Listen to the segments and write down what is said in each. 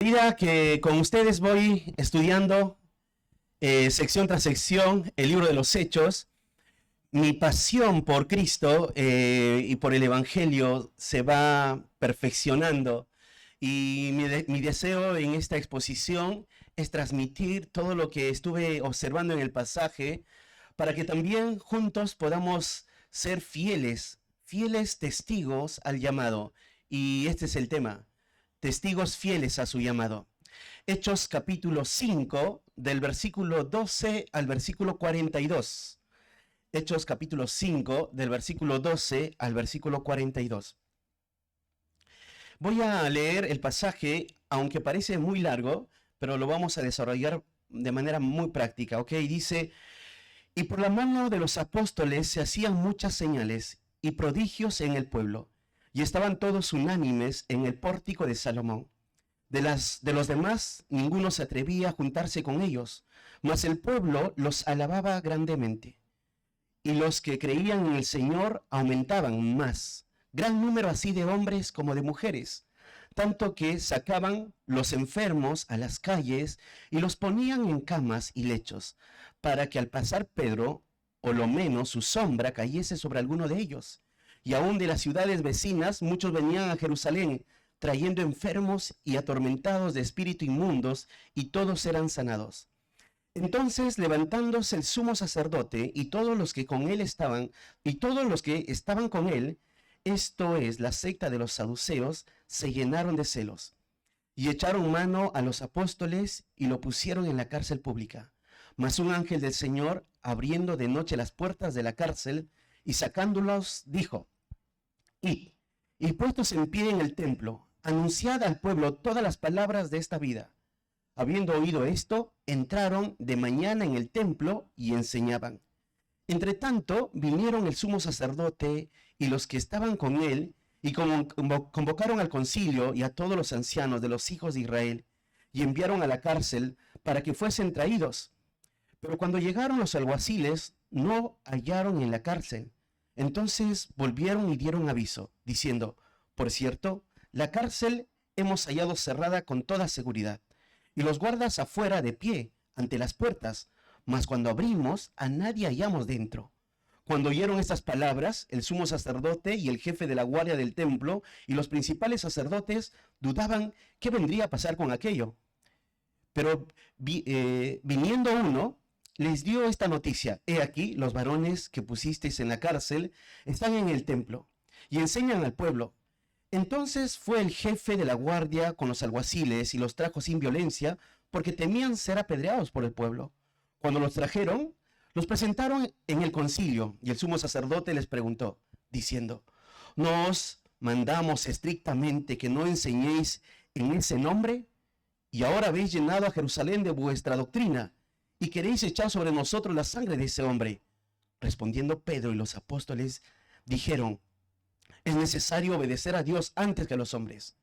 medida que con ustedes voy estudiando sección tras sección el libro de los Hechos, mi pasión por Cristo y por el Evangelio se va perfeccionando. Y mi deseo en esta exposición es transmitir todo lo que estuve observando en el pasaje para que también juntos podamos ser fieles testigos al llamado. Y este es el tema: testigos fieles a su llamado. Hechos capítulo 5, del versículo 12 al versículo 42. Hechos capítulo 5, del versículo 12 al versículo 42. Voy a leer el pasaje, aunque parece muy largo, pero lo vamos a desarrollar de manera muy práctica, ¿ok? Dice: y por la mano de los apóstoles se hacían muchas señales y prodigios en el pueblo, y estaban todos unánimes en el pórtico de Salomón. De los demás, ninguno se atrevía a juntarse con ellos, mas el pueblo los alababa grandemente. Y los que creían en el Señor aumentaban más, gran número así de hombres como de mujeres, tanto que sacaban los enfermos a las calles y los ponían en camas y lechos, para que al pasar Pedro, o lo menos su sombra, cayese sobre alguno de ellos. Y aún de las ciudades vecinas muchos venían a Jerusalén, trayendo enfermos y atormentados de espíritu inmundos, y todos eran sanados. Entonces, levantándose el sumo sacerdote y todos los que con él estaban, con él, esto es, la secta de los saduceos, se llenaron de celos, y echaron mano a los apóstoles y lo pusieron en la cárcel pública. Mas un ángel del Señor, abriendo de noche las puertas de la cárcel y sacándolos, dijo: id, y puestos en pie en el templo, anunciad al pueblo todas las palabras de esta vida. Habiendo oído esto, entraron de mañana en el templo y enseñaban. Entre tanto, vinieron el sumo sacerdote y los que estaban con él, y convocaron al concilio y a todos los ancianos de los hijos de Israel, y enviaron a la cárcel para que fuesen traídos. Pero cuando llegaron los alguaciles, no hallaron en la cárcel. Entonces volvieron y dieron aviso, diciendo: por cierto, la cárcel hemos hallado cerrada con toda seguridad, y los guardas afuera de pie, ante las puertas, mas cuando abrimos, a nadie hallamos dentro. Cuando oyeron estas palabras, el sumo sacerdote y el jefe de la guardia del templo y los principales sacerdotes dudaban qué vendría a pasar con aquello. Pero viniendo uno, les dio esta noticia: he aquí, los varones que pusisteis en la cárcel están en el templo y enseñan al pueblo. Entonces fue el jefe de la guardia con los alguaciles y los trajo sin violencia, porque temían ser apedreados por el pueblo. Cuando los trajeron, los presentaron en el concilio, y el sumo sacerdote les preguntó, diciendo: ¿no os mandamos estrictamente que no enseñéis en ese nombre? Y ahora habéis llenado a Jerusalén de vuestra doctrina, y queréis echar sobre nosotros la sangre de ese hombre. Respondiendo Pedro y los apóstoles, dijeron: es necesario obedecer a Dios antes que a los hombres.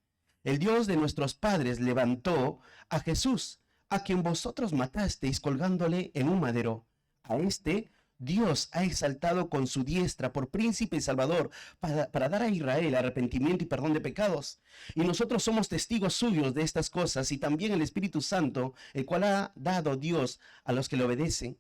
El Dios de nuestros padres levantó a Jesús, a quien vosotros matasteis colgándole en un madero. A este Dios ha exaltado con su diestra por príncipe y salvador, para dar a Israel arrepentimiento y perdón de pecados. Y nosotros somos testigos suyos de estas cosas, y también el Espíritu Santo, el cual ha dado Dios a los que le obedecen.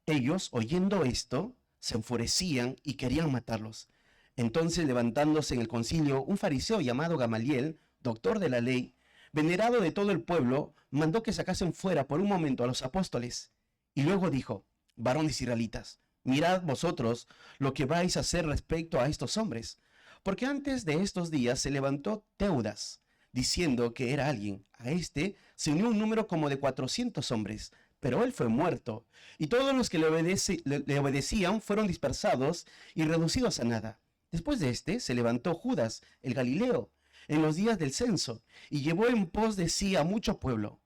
Ellos, oyendo esto, se enfurecían y querían matarlos. Entonces, levantándose en el concilio, un fariseo llamado Gamaliel, doctor de la ley, venerado de todo el pueblo, mandó que sacasen fuera por un momento a los apóstoles. Y luego dijo: varones israelitas, mirad vosotros lo que vais a hacer respecto a estos hombres. Porque antes de estos días se levantó Teudas, diciendo que era alguien. A este se unió un número como de 400 hombres, pero él fue muerto, y todos los que le obedecían fueron dispersados y reducidos a nada. Después de este se levantó Judas, el Galileo, en los días del censo, y llevó en pos de sí a mucho pueblo.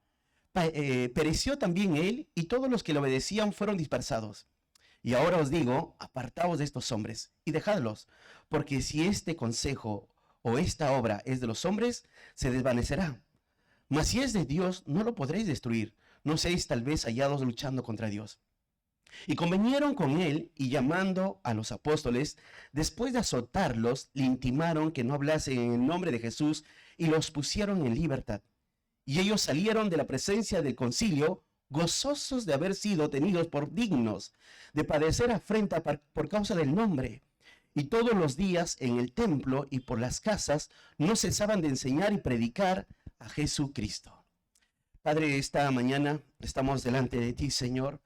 Pereció también él, y todos los que le obedecían fueron dispersados. Y ahora os digo: apartaos de estos hombres, y dejadlos, porque si este consejo o esta obra es de los hombres, se desvanecerá. Mas si es de Dios, no lo podréis destruir. No seáis tal vez hallados luchando contra Dios. Y convinieron con él, y llamando a los apóstoles, después de azotarlos, le intimaron que no hablasen en el nombre de Jesús, y los pusieron en libertad. Y ellos salieron de la presencia del concilio gozosos de haber sido tenidos por dignos de padecer afrenta por causa del nombre. Y todos los días en el templo y por las casas no cesaban de enseñar y predicar a Jesucristo. Padre, esta mañana estamos delante de ti, Señor,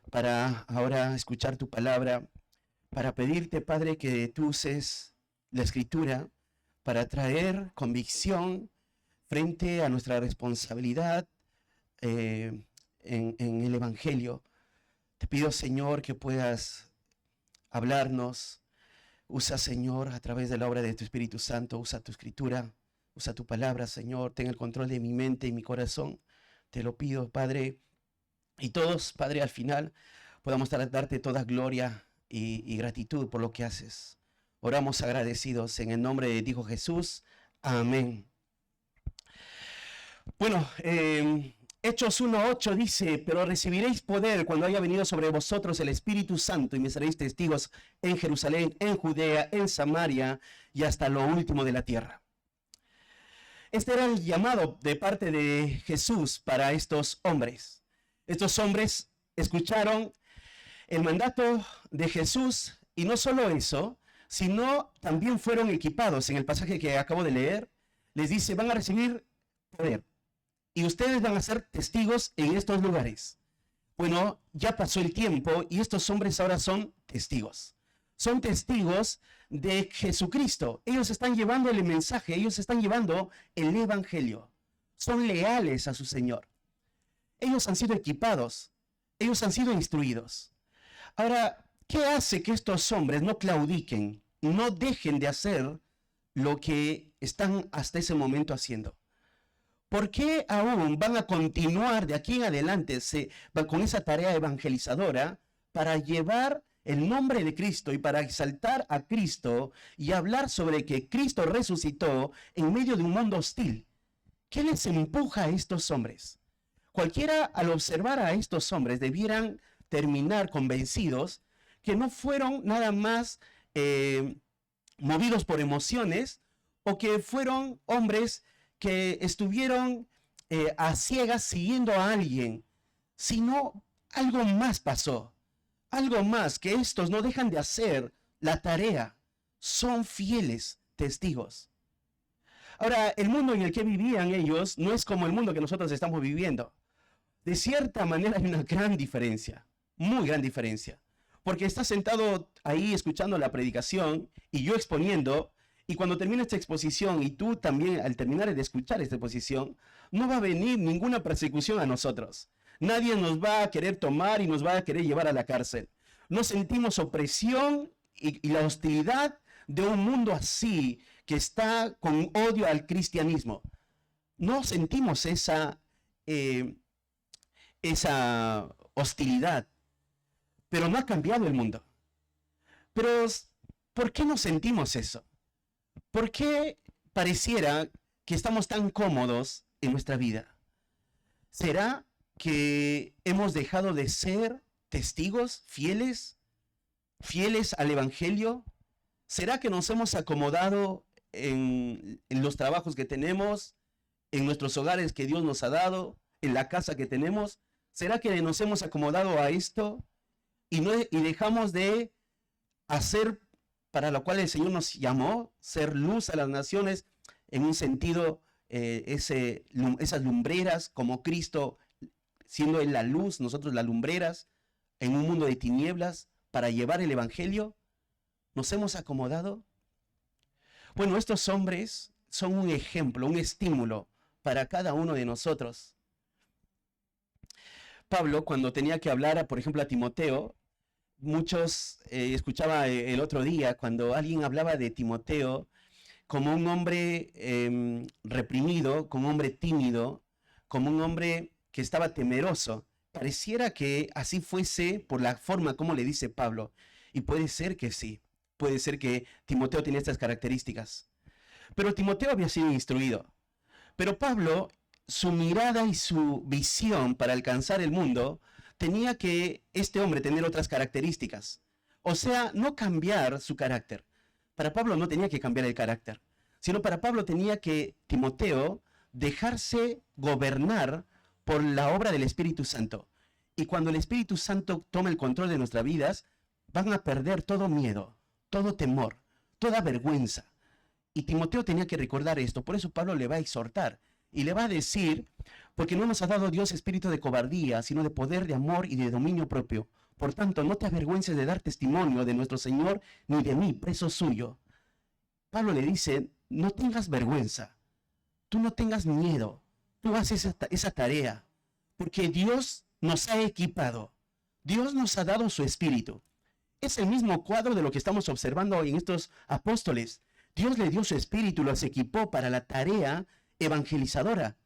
para ahora escuchar tu palabra, para pedirte, Padre, que tú uses la Escritura para traer convicción frente a nuestra responsabilidad en el Evangelio. Te pido, Señor, que puedas hablarnos. Usa, Señor, a través de la obra de tu Espíritu Santo, usa tu Escritura, usa tu palabra, Señor. Ten el control de mi mente y mi corazón. Te lo pido, Padre. Y todos, Padre, al final podamos darte toda gloria y gratitud por lo que haces. Oramos agradecidos en el nombre de Hijo Jesús. Amén. Bueno, Hechos 1:8 dice, pero recibiréis poder cuando haya venido sobre vosotros el Espíritu Santo y me seréis testigos en Jerusalén, en Judea, en Samaria y hasta lo último de la tierra. Este era el llamado de parte de Jesús para estos hombres. Estos hombres escucharon el mandato de Jesús y no solo eso, sino también fueron equipados. En el pasaje que acabo de leer, les dice, van a recibir poder. Y ustedes van a ser testigos en estos lugares. Bueno, ya pasó el tiempo y estos hombres ahora son testigos. Son testigos de Jesucristo. Ellos están llevando el mensaje, ellos están llevando el evangelio. Son leales a su Señor. Ellos han sido equipados, ellos han sido instruidos. Ahora, ¿qué hace que estos hombres no claudiquen, no dejen de hacer lo que están hasta ese momento haciendo? ¿Por qué aún van a continuar de aquí en adelante con esa tarea evangelizadora para llevar el nombre de Cristo y para exaltar a Cristo y hablar sobre que Cristo resucitó en medio de un mundo hostil? ¿Qué les empuja a estos hombres? Cualquiera al observar a estos hombres debieran terminar convencidos que no fueron nada más movidos por emociones o que fueron hombres que estuvieron a ciegas siguiendo a alguien, sino algo más pasó, algo más, que estos no dejan de hacer la tarea, son fieles testigos. Ahora, el mundo en el que vivían ellos no es como el mundo que nosotros estamos viviendo. De cierta manera hay una gran diferencia, muy gran diferencia, porque estás sentado ahí escuchando la predicación y yo exponiendo. Y cuando termina esta exposición y tú también al terminar de escuchar esta exposición, no va a venir ninguna persecución a nosotros. Nadie nos va a querer tomar y nos va a querer llevar a la cárcel. No sentimos opresión y la hostilidad de un mundo así que está con odio al cristianismo. No sentimos esa hostilidad. Pero no ha cambiado el mundo. Pero, ¿por qué no sentimos eso? ¿Por qué pareciera que estamos tan cómodos en nuestra vida? ¿Será que hemos dejado de ser testigos fieles al Evangelio? ¿Será que nos hemos acomodado en los trabajos que tenemos, en nuestros hogares que Dios nos ha dado, en la casa que tenemos? ¿Será que nos hemos acomodado a esto y dejamos de hacer para lo cual el Señor nos llamó, ser luz a las naciones, en un sentido, esas lumbreras, como Cristo, siendo Él la luz, nosotros las lumbreras, en un mundo de tinieblas, para llevar el Evangelio? ¿Nos hemos acomodado? Bueno, estos hombres son un ejemplo, un estímulo para cada uno de nosotros. Pablo, cuando tenía que hablar, por ejemplo, a Timoteo, muchos escuchaba el otro día cuando alguien hablaba de Timoteo como un hombre reprimido, como un hombre tímido, como un hombre que estaba temeroso. Pareciera que así fuese por la forma como le dice Pablo. Y puede ser que sí, puede ser que Timoteo tenía estas características. Pero Timoteo había sido instruido. Pero Pablo, su mirada y su visión para alcanzar el mundo, tenía que este hombre tener otras características. O sea, no cambiar su carácter. Para Pablo no tenía que cambiar el carácter, sino para Pablo tenía que Timoteo dejarse gobernar por la obra del Espíritu Santo. Y cuando el Espíritu Santo toma el control de nuestras vidas, van a perder todo miedo, todo temor, toda vergüenza. Y Timoteo tenía que recordar esto, por eso Pablo le va a exhortar y le va a decir, porque no nos ha dado Dios espíritu de cobardía, sino de poder, de amor y de dominio propio. Por tanto, no te avergüences de dar testimonio de nuestro Señor, ni de mí, preso suyo. Pablo le dice, no tengas vergüenza, tú no tengas miedo, tú haces esa tarea, porque Dios nos ha equipado, Dios nos ha dado su espíritu. Es el mismo cuadro de lo que estamos observando en estos apóstoles. Dios le dio su espíritu y los equipó para la tarea evangelizadora.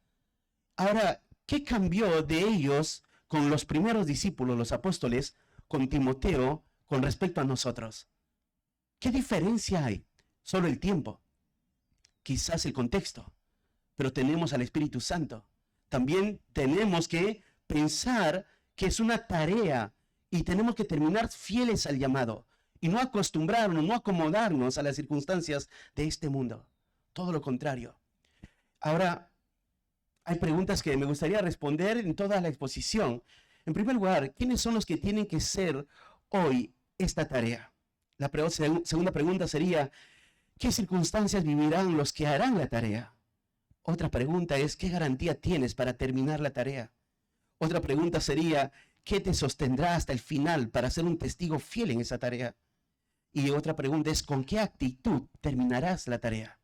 Ahora, ¿qué cambió de ellos con los primeros discípulos, los apóstoles, con Timoteo, con respecto a nosotros? ¿Qué diferencia hay? Solo el tiempo, quizás el contexto, pero tenemos al Espíritu Santo. También tenemos que pensar que es una tarea y tenemos que terminar fieles al llamado y no acostumbrarnos, no acomodarnos a las circunstancias de este mundo. Todo lo contrario. Ahora, hay preguntas que me gustaría responder en toda la exposición. En primer lugar, ¿quiénes son los que tienen que hacer hoy esta tarea? La segunda pregunta sería, ¿qué circunstancias vivirán los que harán la tarea? Otra pregunta es, ¿qué garantía tienes para terminar la tarea? Otra pregunta sería, ¿qué te sostendrá hasta el final para ser un testigo fiel en esa tarea? Y otra pregunta es, ¿con qué actitud terminarás la tarea?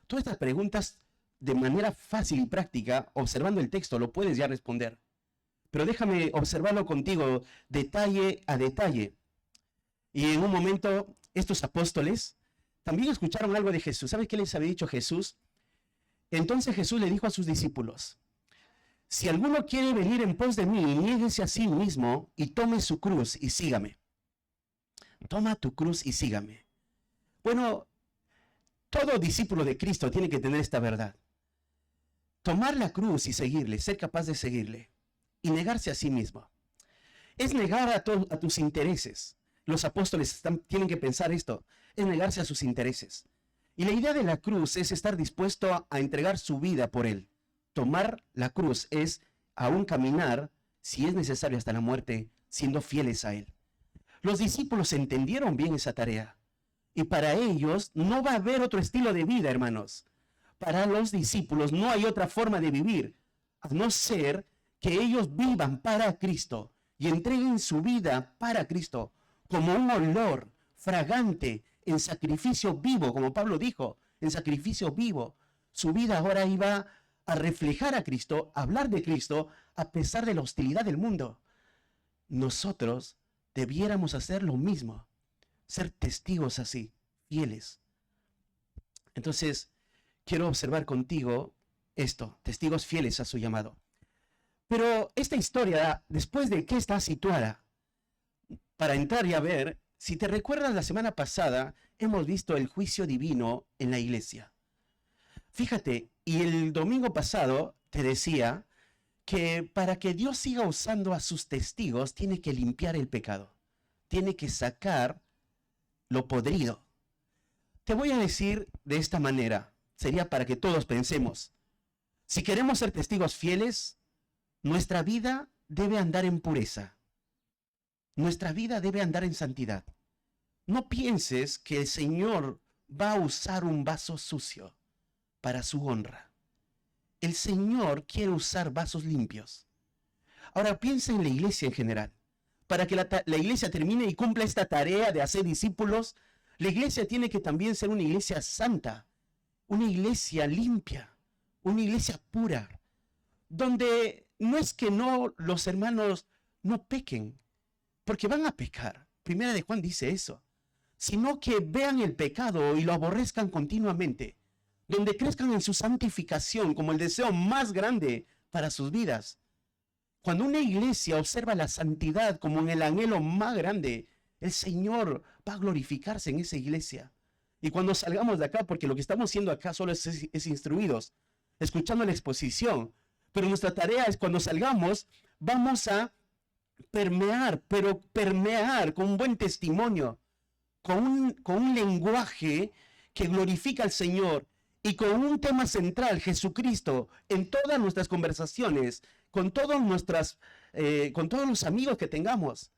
Todas estas preguntas, de manera fácil y práctica, observando el texto, lo puedes ya responder. Pero déjame observarlo contigo detalle a detalle. Y en un momento, estos apóstoles también escucharon algo de Jesús. ¿Sabes qué les había dicho Jesús? Entonces Jesús le dijo a sus discípulos, si alguno quiere venir en pos de mí, niéguese a sí mismo y tome su cruz y sígame. Toma tu cruz y sígame. Bueno, todo discípulo de Cristo tiene que tener esta verdad. Tomar la cruz y seguirle, ser capaz de seguirle y negarse a sí mismo. Es negar a tus intereses. Los apóstoles tienen que pensar esto, es negarse a sus intereses. Y la idea de la cruz es estar dispuesto a entregar su vida por él. Tomar la cruz es aún caminar, si es necesario hasta la muerte, siendo fieles a él. Los discípulos entendieron bien esa tarea. Y para ellos no va a haber otro estilo de vida, hermanos. Para los discípulos no hay otra forma de vivir, a no ser que ellos vivan para Cristo y entreguen su vida para Cristo como un olor fragante en sacrificio vivo, como Pablo dijo, en sacrificio vivo. Su vida ahora iba a reflejar a Cristo, a hablar de Cristo, a pesar de la hostilidad del mundo. Nosotros debiéramos hacer lo mismo, ser testigos así, fieles. Entonces, quiero observar contigo esto, testigos fieles a su llamado. Pero esta historia, después de qué está situada, para entrar y a ver, si te recuerdas la semana pasada, hemos visto el juicio divino en la iglesia. Fíjate, y el domingo pasado te decía que para que Dios siga usando a sus testigos, tiene que limpiar el pecado, tiene que sacar lo podrido. Te voy a decir de esta manera, sería para que todos pensemos, si queremos ser testigos fieles, nuestra vida debe andar en pureza. Nuestra vida debe andar en santidad. No pienses que el Señor va a usar un vaso sucio para su honra. El Señor quiere usar vasos limpios. Ahora piensa en la iglesia en general. Para que la iglesia termine y cumpla esta tarea de hacer discípulos, la iglesia tiene que también ser una iglesia santa, una iglesia limpia, una iglesia pura, donde no es que los hermanos no pequen, porque van a pecar. Primera de Juan dice eso. Sino que vean el pecado y lo aborrezcan continuamente, donde crezcan en su santificación como el deseo más grande para sus vidas. Cuando una iglesia observa la santidad como en el anhelo más grande, el Señor va a glorificarse en esa iglesia. Y cuando salgamos de acá, porque lo que estamos haciendo acá solo es instruidos, escuchando la exposición, pero nuestra tarea es cuando salgamos, vamos a permear, pero permear con un buen testimonio, con un lenguaje que glorifica al Señor y con un tema central, Jesucristo, en todas nuestras conversaciones, con todos los amigos que tengamos.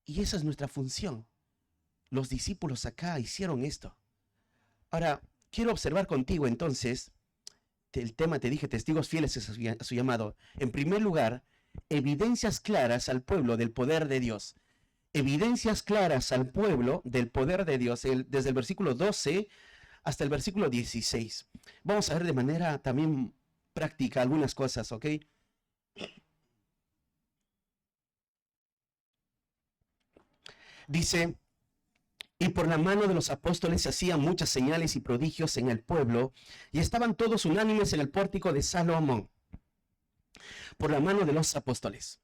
Y esa es nuestra función. Los discípulos acá hicieron esto. Ahora, quiero observar contigo entonces, el tema, te dije, testigos fieles a su llamado. En primer lugar, evidencias claras al pueblo del poder de Dios. Evidencias claras al pueblo del poder de Dios, desde el versículo 12 hasta el versículo 16. Vamos a ver de manera también práctica algunas cosas, ¿ok? Dice, y por la mano de los apóstoles se hacían muchas señales y prodigios en el pueblo, y estaban todos unánimes en el pórtico de Salomón. Por la mano de los apóstoles.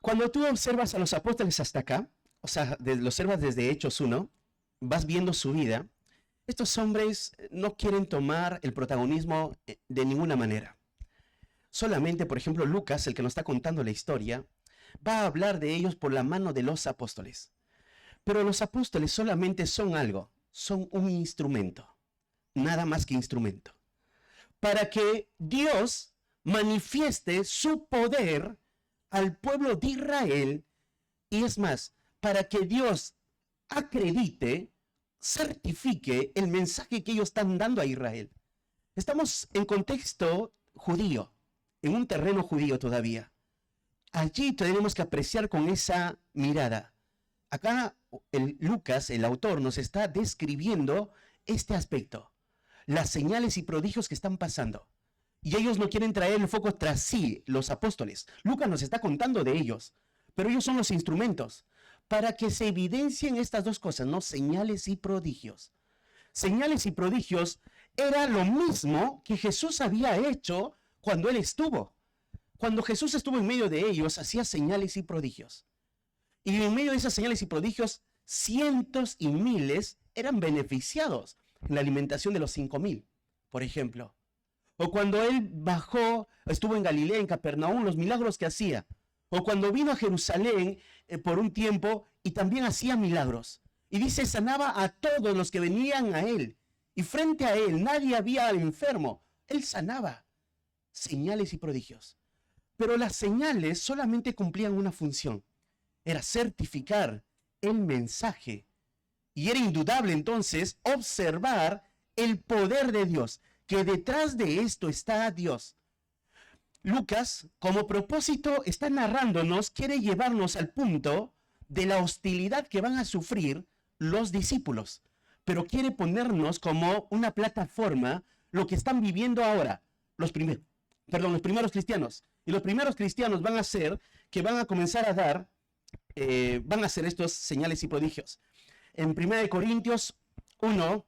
Cuando tú observas a los apóstoles hasta acá, o sea, lo observas desde Hechos 1, vas viendo su vida, estos hombres no quieren tomar el protagonismo de ninguna manera. Solamente, por ejemplo, Lucas, el que nos está contando la historia, va a hablar de ellos por la mano de los apóstoles. Pero los apóstoles solamente son algo, son un instrumento, nada más que instrumento, para que Dios manifieste su poder al pueblo de Israel, y es más, para que Dios acredite, certifique el mensaje que ellos están dando a Israel. Estamos en contexto judío, en un terreno judío todavía. Allí tenemos que apreciar con esa mirada. Acá Lucas, el autor, nos está describiendo este aspecto, las señales y prodigios que están pasando. Y ellos no quieren traer el foco tras sí, los apóstoles. Lucas nos está contando de ellos, pero ellos son los instrumentos para que se evidencien estas dos cosas, ¿no? Señales y prodigios. Señales y prodigios era lo mismo que Jesús había hecho cuando él estuvo. Cuando Jesús estuvo en medio de ellos, hacía señales y prodigios. Y en medio de esas señales y prodigios, cientos y miles eran beneficiados en la alimentación de los 5,000, por ejemplo. O cuando él bajó, estuvo en Galilea, en Capernaum, los milagros que hacía. O cuando vino a Jerusalén por un tiempo y también hacía milagros. Y dice, sanaba a todos los que venían a él. Y frente a él nadie había enfermo. Él sanaba. Señales y prodigios. Pero las señales solamente cumplían una función. Era certificar el mensaje. Y era indudable entonces observar el poder de Dios, que detrás de esto está Dios. Lucas, como propósito, está narrándonos, quiere llevarnos al punto de la hostilidad que van a sufrir los discípulos, pero quiere ponernos como una plataforma lo que están viviendo ahora los primeros cristianos. Y los primeros cristianos van a ser que van a comenzar a dar, van a hacer estos señales y prodigios. En 1 Corintios 1,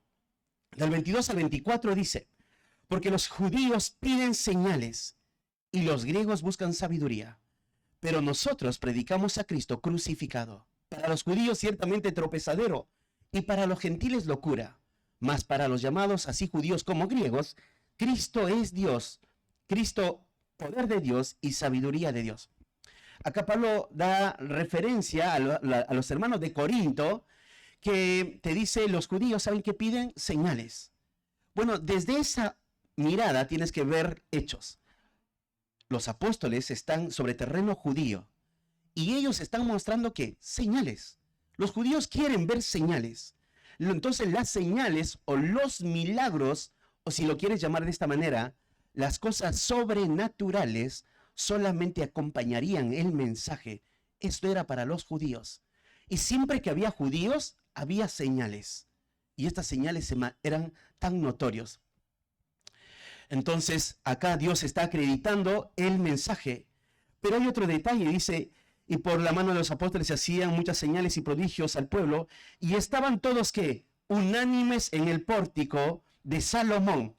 del 22 al 24 dice, porque los judíos piden señales y los griegos buscan sabiduría, pero nosotros predicamos a Cristo crucificado. Para los judíos ciertamente tropezadero y para los gentiles locura, mas para los llamados así judíos como griegos, Cristo es Dios, Cristo poder de Dios y sabiduría de Dios. Acá Pablo da referencia a los hermanos de Corinto, que te dice, los judíos saben que piden señales. Bueno, desde esa mirada tienes que ver Hechos. Los apóstoles están sobre terreno judío y ellos están mostrando que señales. Los judíos quieren ver señales. Entonces las señales o los milagros, o si lo quieres llamar de esta manera, las cosas sobrenaturales solamente acompañarían el mensaje. Esto era para los judíos. Y siempre que había judíos, había señales. Y estas señales eran tan notorios. Entonces, acá Dios está acreditando el mensaje. Pero hay otro detalle, dice, y por la mano de los apóstoles se hacían muchas señales y prodigios al pueblo, y estaban todos, ¿qué? Unánimes en el pórtico de Salomón.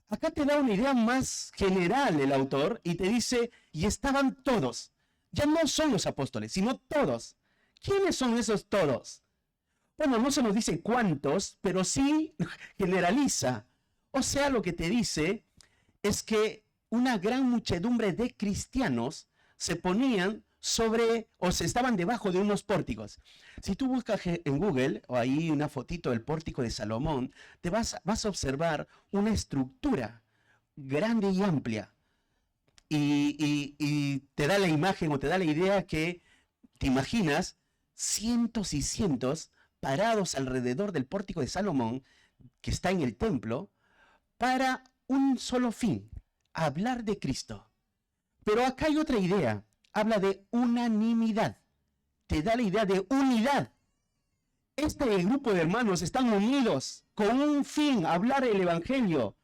Acá te da una idea más general el autor, y te dice, y estaban todos. Ya no son los apóstoles, sino todos. ¿Quiénes son esos todos? Bueno, no se nos dice cuántos, pero sí generaliza. O sea, lo que te dice es que una gran muchedumbre de cristianos se ponían o se estaban debajo de unos pórticos. Si tú buscas en Google, o ahí una fotito del pórtico de Salomón, vas a observar una estructura grande y amplia. Y te da la imagen o te da la idea que te imaginas cientos y cientos parados alrededor del pórtico de Salomón, que está en el templo, para un solo fin, hablar de Cristo. Pero acá hay otra idea, habla de unanimidad, te da la idea de unidad. Este grupo de hermanos están unidos con un fin, hablar el evangelio.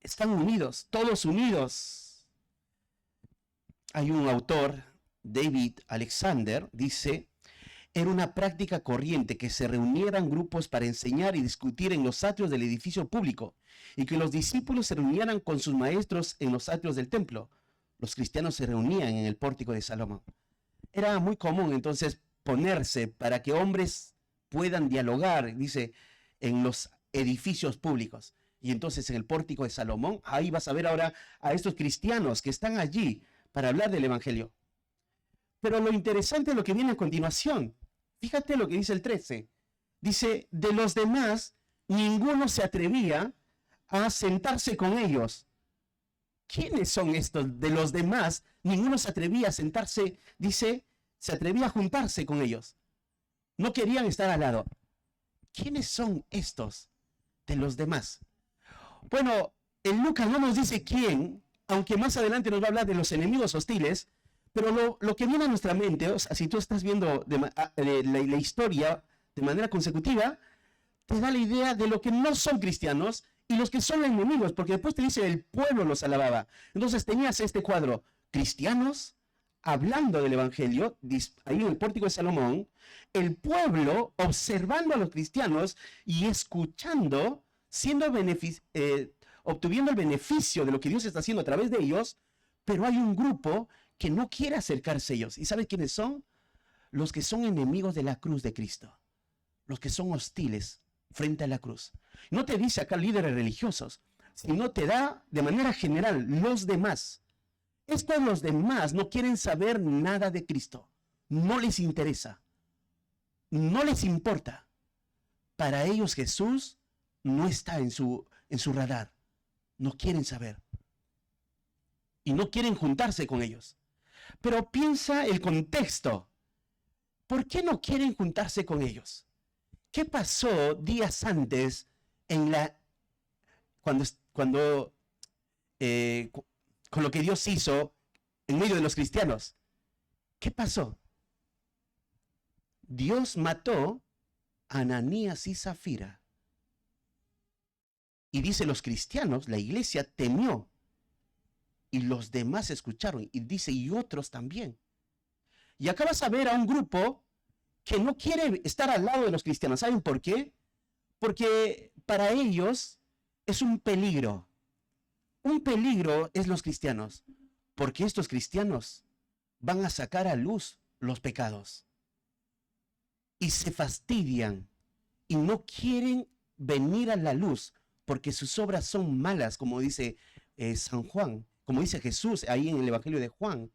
Están unidos, todos unidos. Hay un autor, David Alexander, dice: era una práctica corriente que se reunieran grupos para enseñar y discutir en los atrios del edificio público, y que los discípulos se reunieran con sus maestros en los atrios del templo. Los cristianos se reunían en el pórtico de Salomón. Era muy común entonces ponerse para que hombres puedan dialogar, dice, en los edificios públicos. Y entonces en el pórtico de Salomón, ahí vas a ver ahora a estos cristianos que están allí para hablar del evangelio. Pero lo interesante es lo que viene a continuación. Fíjate lo que dice el 13. Dice: de los demás, ninguno se atrevía a sentarse con ellos. ¿Quiénes son estos? De los demás, ninguno se atrevía a sentarse, dice, se atrevía a juntarse con ellos. No querían estar al lado. ¿Quiénes son estos de los demás? Bueno, en Lucas no nos dice quién, aunque más adelante nos va a hablar de los enemigos hostiles, pero lo que viene a nuestra mente, o sea, si tú estás viendo la historia de manera consecutiva, te da la idea de lo que no son cristianos y los que son enemigos, porque después te dice: el pueblo los alababa. Entonces tenías este cuadro: cristianos hablando del evangelio, ahí en el pórtico de Salomón, el pueblo observando a los cristianos y escuchando, obtuviendo el beneficio de lo que Dios está haciendo a través de ellos, pero hay un grupo que no quiere acercarse a ellos. ¿Y sabes quiénes son? Los que son enemigos de la cruz de Cristo, los que son hostiles frente a la cruz. No te dice acá líderes religiosos, sino te da de manera general los demás. Estos los demás no quieren saber nada de Cristo. No les interesa. No les importa. Para ellos Jesús no está en su radar. No quieren saber. Y no quieren juntarse con ellos. Pero piensa el contexto. ¿Por qué no quieren juntarse con ellos? ¿Qué pasó días antes con lo que Dios hizo en medio de los cristianos? ¿Qué pasó? Dios mató a Ananías y Zafira. Y dice: los cristianos, la iglesia, temió. Y los demás escucharon. Y dice: y otros también. Y acá vas a ver a un grupo que no quiere estar al lado de los cristianos. ¿Saben por qué? Porque para ellos es un peligro. Un peligro es los cristianos. Porque estos cristianos van a sacar a luz los pecados. Y se fastidian. Y no quieren venir a la luz porque sus obras son malas, como dice San Juan. Como dice Jesús ahí en el Evangelio de Juan.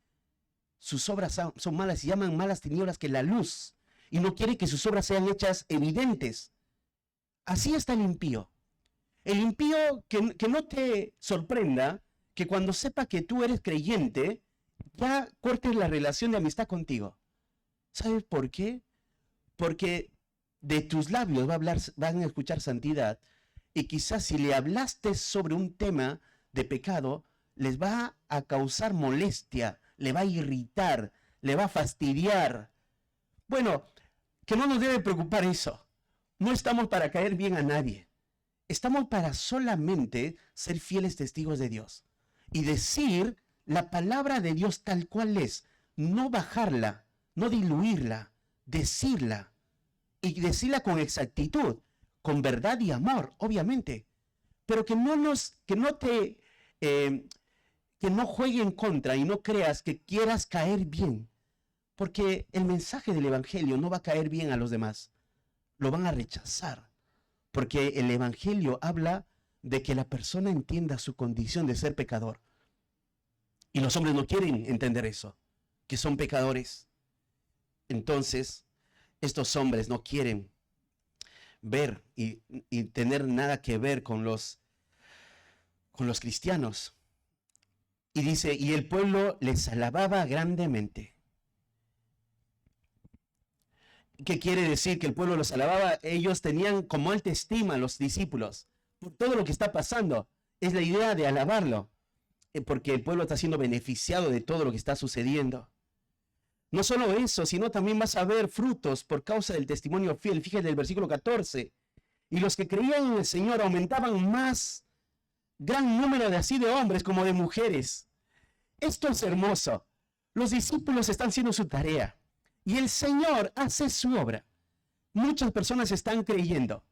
Sus obras son malas y llaman malas tinieblas que la luz. Y no quiere que sus obras sean hechas evidentes. Así está el impío. El impío, que no te sorprenda que cuando sepa que tú eres creyente, ya cortes la relación de amistad contigo. ¿Sabes por qué? Porque de tus labios van a escuchar santidad, y quizás si le hablaste sobre un tema de pecado, les va a causar molestia, le va a irritar, le va a fastidiar. Bueno, que no nos debe preocupar eso. No estamos para caer bien a nadie. Estamos para solamente ser fieles testigos de Dios y decir la palabra de Dios tal cual es, no bajarla, no diluirla, decirla, y decirla con exactitud, con verdad y amor, obviamente, pero que no juegue en contra y no creas que quieras caer bien, porque el mensaje del evangelio no va a caer bien a los demás, lo van a rechazar, porque el evangelio habla de que la persona entienda su condición de ser pecador, y los hombres no quieren entender eso. que son pecadores. Entonces, estos hombres no quieren ver y tener nada que ver con los cristianos. Y dice, y el pueblo les alababa grandemente. ¿Qué quiere decir que el pueblo los alababa? Ellos tenían como alta estima a los discípulos por todo lo que está pasando. Es la idea de alabarlo, porque el pueblo está siendo beneficiado de todo lo que está sucediendo. No solo eso, sino también vas a ver frutos por causa del testimonio fiel. Fíjate el versículo 14. Y los que creían en el Señor aumentaban más, gran número de así de hombres como de mujeres. Esto es hermoso. Los discípulos están haciendo su tarea y el Señor hace su obra. Muchas personas están creyendo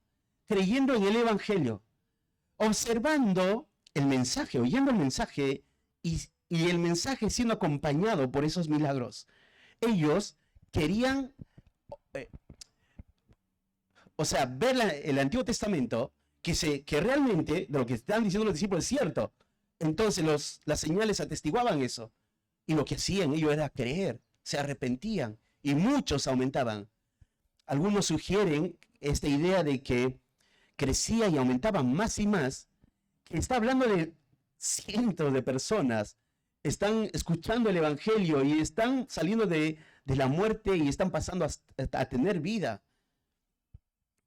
en el Evangelio, observando el mensaje, oyendo el mensaje y el mensaje siendo acompañado por esos milagros. Ellos querían, ver el Antiguo Testamento, que realmente de lo que están diciendo los discípulos es cierto. Entonces las señales atestiguaban eso. Y lo que hacían ellos era creer, se arrepentían y muchos aumentaban. Algunos sugieren esta idea de que crecía y aumentaban más y más, que está hablando de cientos de personas. Están escuchando el Evangelio y están saliendo de la muerte y están pasando a tener vida.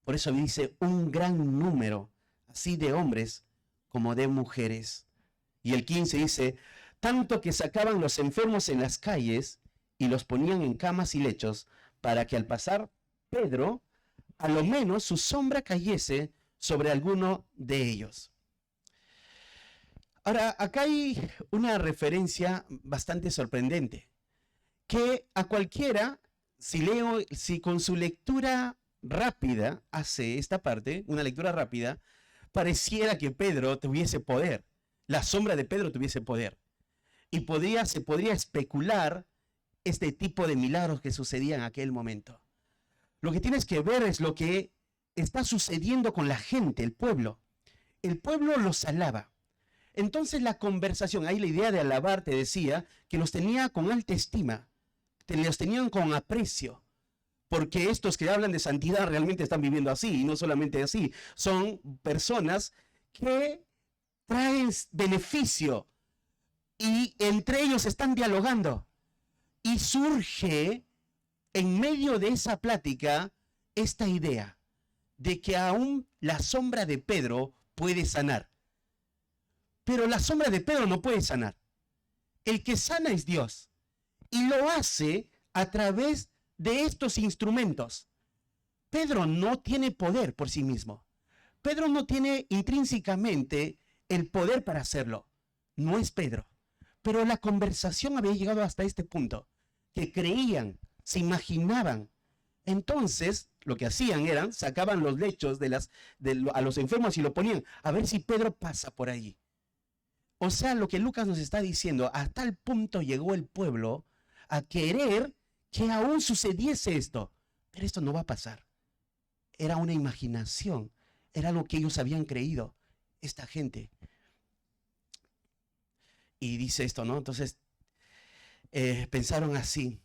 Por eso dice un gran número, así de hombres como de mujeres. Y el 15 dice, tanto que sacaban los enfermos en las calles y los ponían en camas y lechos, para que al pasar Pedro, a lo menos su sombra cayese sobre alguno de ellos. Ahora, acá hay una referencia bastante sorprendente, que a cualquiera, si con su lectura rápida hace esta parte, una lectura rápida, pareciera que Pedro tuviese poder, la sombra de Pedro tuviese poder. Y se podría especular este tipo de milagros que sucedían en aquel momento. Lo que tienes que ver es lo que está sucediendo con la gente, el pueblo. El pueblo los alaba. Entonces la conversación, ahí la idea de alabar te decía que los tenía con alta estima, los tenían con aprecio, porque estos que hablan de santidad realmente están viviendo así, y no solamente así, son personas que traen beneficio y entre ellos están dialogando. Y surge en medio de esa plática esta idea de que aún la sombra de Pedro puede sanar. Pero la sombra de Pedro no puede sanar. El que sana es Dios. Y lo hace a través de estos instrumentos. Pedro no tiene poder por sí mismo. Pedro no tiene intrínsecamente el poder para hacerlo. No es Pedro. Pero la conversación había llegado hasta este punto, que creían, se imaginaban. Entonces, lo que hacían era, sacaban los lechos a los enfermos y lo ponían, a ver si Pedro pasa por allí. O sea, lo que Lucas nos está diciendo, a tal punto llegó el pueblo a querer que aún sucediese esto. Pero esto no va a pasar. Era una imaginación, era lo que ellos habían creído, esta gente. Y dice esto, ¿no? Entonces, pensaron así.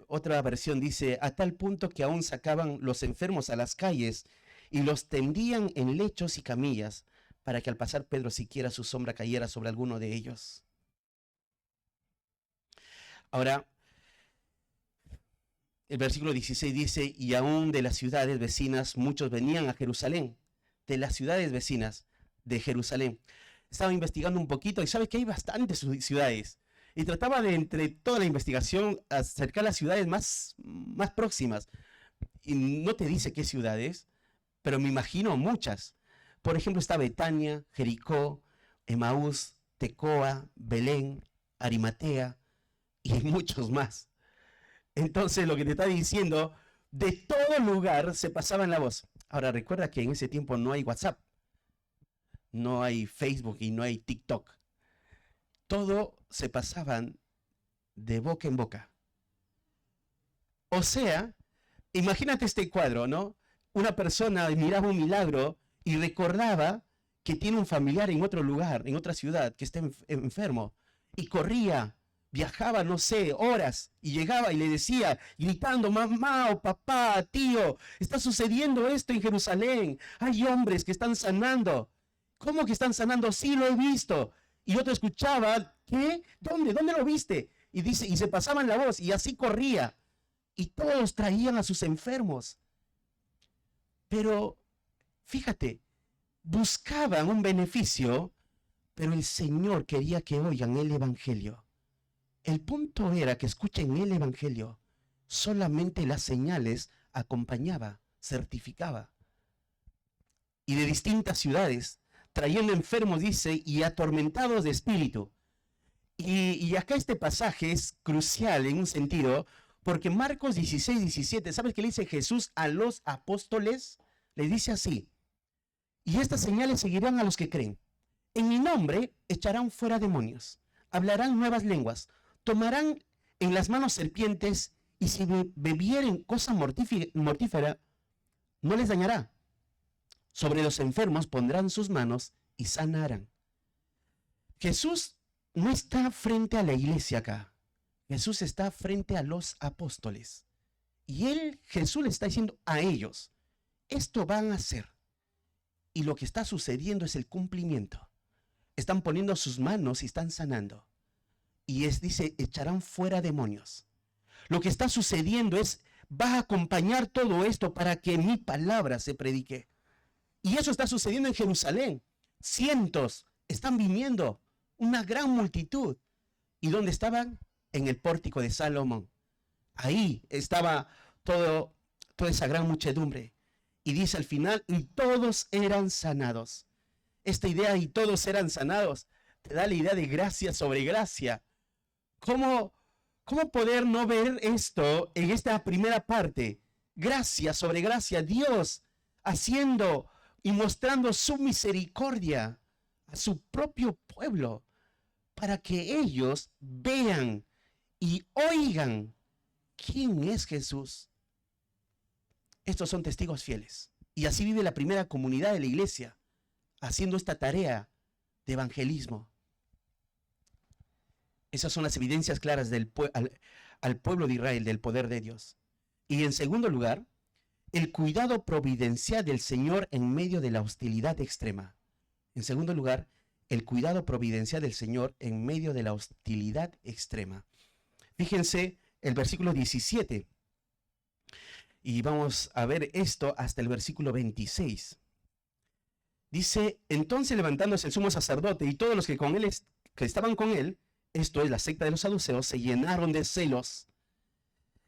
Otra versión dice, a tal punto que aún sacaban los enfermos a las calles y los tendían en lechos y camillas, para que al pasar Pedro siquiera su sombra cayera sobre alguno de ellos. Ahora, el versículo 16 dice, y aún de las ciudades vecinas muchos venían a Jerusalén, de las ciudades vecinas de Jerusalén. Estaba investigando un poquito y sabes que hay bastantes ciudades. Y trataba de, entre toda la investigación, acercar las ciudades más próximas. Y no te dice qué ciudades, pero me imagino muchas. Por ejemplo, está Betania, Jericó, Emaús, Tecoa, Belén, Arimatea y muchos más. Entonces, lo que te está diciendo, de todo lugar se pasaba la voz. Ahora, recuerda que en ese tiempo no hay WhatsApp, no hay Facebook y no hay TikTok. Todo se pasaban de boca en boca. O sea, imagínate este cuadro, ¿no? Una persona miraba un milagro y recordaba que tiene un familiar en otro lugar, en otra ciudad, que está enfermo. Y corría, viajaba, no sé, horas, y llegaba y le decía, gritando, mamá o papá, tío, está sucediendo esto en Jerusalén. Hay hombres que están sanando. ¿Cómo que están sanando? Sí, lo he visto. Y otro escuchaba, ¿qué? ¿Dónde? ¿Dónde lo viste? Y dice, y se pasaban la voz, y así corría. Y todos traían a sus enfermos. Pero, fíjate, buscaban un beneficio, pero el Señor quería que oigan el Evangelio. El punto era que escuchen el Evangelio. Solamente las señales acompañaba, certificaba. Y de distintas ciudades, trayendo enfermos, dice, y atormentados de espíritu. Y acá este pasaje es crucial en un sentido, porque Marcos 16, 17, ¿sabes qué le dice Jesús a los apóstoles? Le dice así, y estas señales seguirán a los que creen. En mi nombre echarán fuera demonios, hablarán nuevas lenguas, tomarán en las manos serpientes, y si bebieren cosa mortífera, no les dañará. Sobre los enfermos pondrán sus manos y sanarán. Jesús no está frente a la iglesia acá. Jesús está frente a los apóstoles. Y Jesús le está diciendo a ellos, esto van a hacer. Y lo que está sucediendo es el cumplimiento. Están poniendo sus manos y están sanando. Y dice, echarán fuera demonios. Lo que está sucediendo es, va a acompañar todo esto para que mi palabra se predique. Y eso está sucediendo en Jerusalén. Cientos están viniendo, una gran multitud. ¿Y dónde estaban? En el pórtico de Salomón. Ahí estaba toda esa gran muchedumbre. Y dice al final, y todos eran sanados. Esta idea, y todos eran sanados, te da la idea de gracia sobre gracia. ¿Cómo poder no ver esto en esta primera parte? Gracia sobre gracia, Dios haciendo y mostrando su misericordia a su propio pueblo para que ellos vean y oigan quién es Jesús. Estos son testigos fieles. Y así vive la primera comunidad de la iglesia, haciendo esta tarea de evangelismo. Esas son las evidencias claras al pueblo de Israel del poder de Dios. Y en segundo lugar, el cuidado providencial del Señor en medio de la hostilidad extrema. En segundo lugar, el cuidado providencial del Señor en medio de la hostilidad extrema. Fíjense el versículo 17. Y vamos a ver esto hasta el versículo 26. Dice, entonces levantándose el sumo sacerdote y todos los que estaban con él, esto es la secta de los saduceos, se llenaron de celos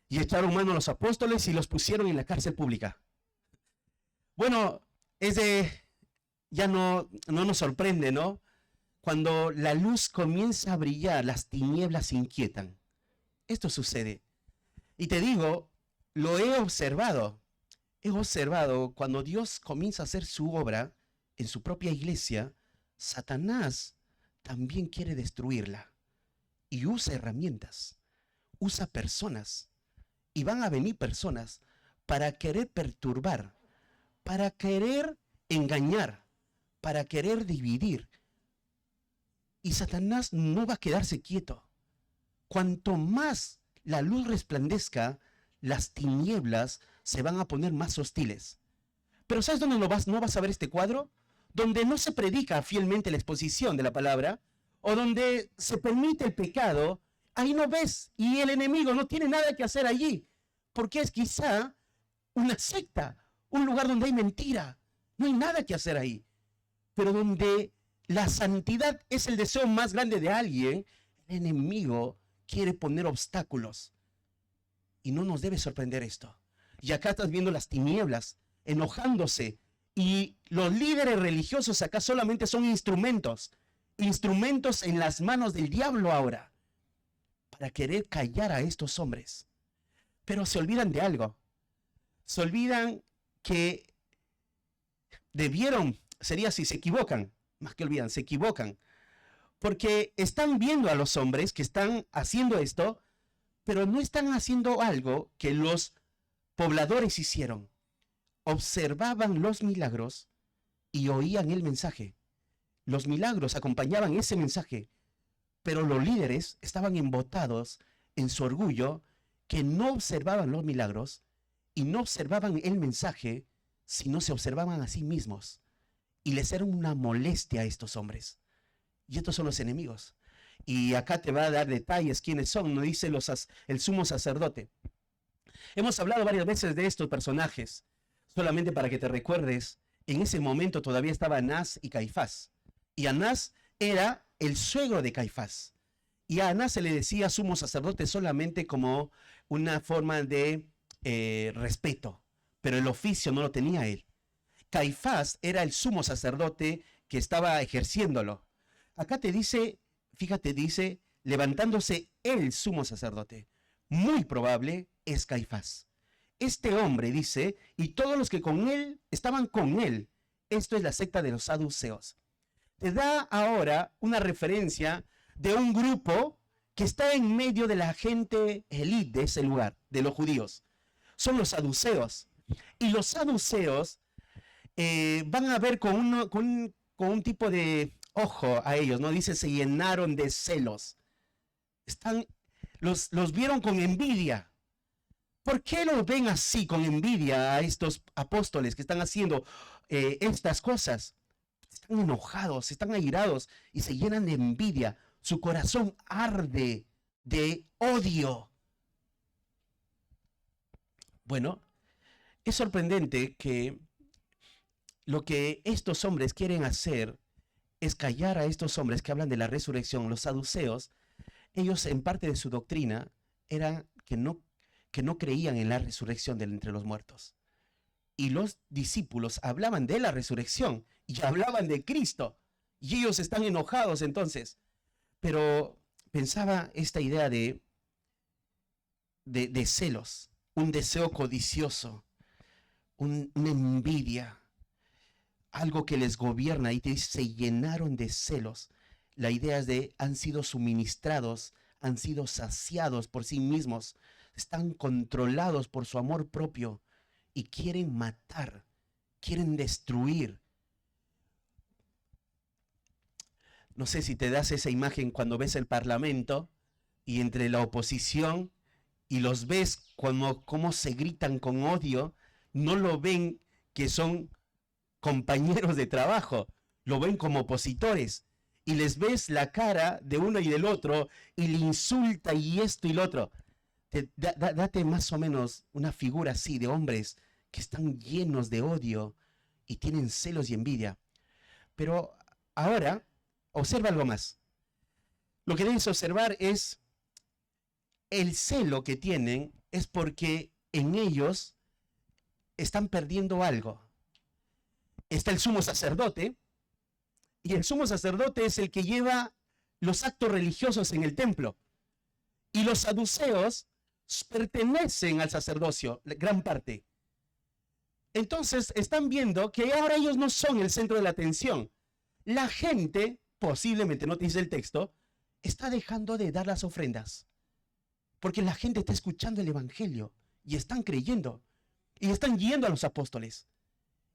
y echaron mano a los apóstoles y los pusieron en la cárcel pública. Bueno, ya no nos sorprende, ¿no? Cuando la luz comienza a brillar, las tinieblas se inquietan. Esto sucede. Y te digo, lo he observado. He observado cuando Dios comienza a hacer su obra en su propia iglesia, Satanás también quiere destruirla. Y usa herramientas, usa personas. Y van a venir personas para querer perturbar, para querer engañar, para querer dividir. Y Satanás no va a quedarse quieto. Cuanto más la luz resplandezca, las tinieblas se van a poner más hostiles. Pero ¿sabes dónde no vas a ver este cuadro? Donde no se predica fielmente la exposición de la palabra, o donde se permite el pecado, ahí no ves, y el enemigo no tiene nada que hacer allí, porque es quizá una secta, un lugar donde hay mentira, no hay nada que hacer ahí. Pero donde la santidad es el deseo más grande de alguien, el enemigo quiere poner obstáculos. Y no nos debe sorprender esto. Y acá estás viendo las tinieblas enojándose, y los líderes religiosos acá solamente son instrumentos en las manos del diablo ahora, para querer callar a estos hombres. Pero se olvidan de algo. Se olvidan que sería si se equivocan, más que olvidan, se equivocan. Porque están viendo a los hombres que están haciendo esto, pero no están haciendo algo que los pobladores hicieron. Observaban los milagros y oían el mensaje. Los milagros acompañaban ese mensaje, Pero los líderes estaban embotados en su orgullo, que no observaban los milagros y no observaban el mensaje, sino se observaban a sí mismos. Y les era una molestia a estos hombres. Y estos son los enemigos. Y acá te va a dar detalles quiénes son, no dice el sumo sacerdote. Hemos hablado varias veces de estos personajes, solamente para que te recuerdes. En ese momento todavía estaba Anás y Caifás. Y Anás era el suegro de Caifás. Y a Anás se le decía sumo sacerdote solamente como una forma de respeto, pero el oficio no lo tenía él. Caifás era el sumo sacerdote que estaba ejerciéndolo. Acá te dice, fíjate, dice, levantándose el sumo sacerdote. Muy probable es Caifás. Este hombre dice, y todos los que con él estaban con él. Esto es la secta de los saduceos. Te da ahora una referencia de un grupo que está en medio de la gente élite de ese lugar, de los judíos. Son los saduceos. Y los saduceos van a ver con un tipo de ojo a ellos, ¿no? Dice, se llenaron de celos. Los vieron con envidia. ¿Por qué los ven así, con envidia, a estos apóstoles que están haciendo estas cosas? Están enojados, están airados y se llenan de envidia. Su corazón arde de odio. Bueno, es sorprendente que lo que estos hombres quieren hacer es callar a estos hombres que hablan de la resurrección. Los saduceos, ellos en parte de su doctrina era que no creían en la resurrección de entre los muertos. Y los discípulos hablaban de la resurrección y hablaban de Cristo. Y ellos están enojados entonces. Pero pensaba esta idea de celos, un deseo codicioso, una envidia, algo que les gobierna y se llenaron de celos. La idea es de han sido suministrados, han sido saciados por sí mismos, están controlados por su amor propio y quieren matar, quieren destruir. No sé si te das esa imagen cuando ves el Parlamento y entre la oposición y los ves cómo se gritan con odio, no lo ven que son compañeros de trabajo, lo ven como opositores y les ves la cara de uno y del otro y le insulta y esto y lo otro. Date más o menos una figura así de hombres que están llenos de odio y tienen celos y envidia. Pero ahora observa algo más. Lo que debes observar es el celo que tienen es porque en ellos están perdiendo algo. Está el sumo sacerdote, y el sumo sacerdote es el que lleva los actos religiosos en el templo. Y los saduceos pertenecen al sacerdocio, gran parte. Entonces están viendo que ahora ellos no son el centro de la atención. La gente, posiblemente, no te dice el texto, está dejando de dar las ofrendas. Porque la gente está escuchando el evangelio y están creyendo y están yendo a los apóstoles.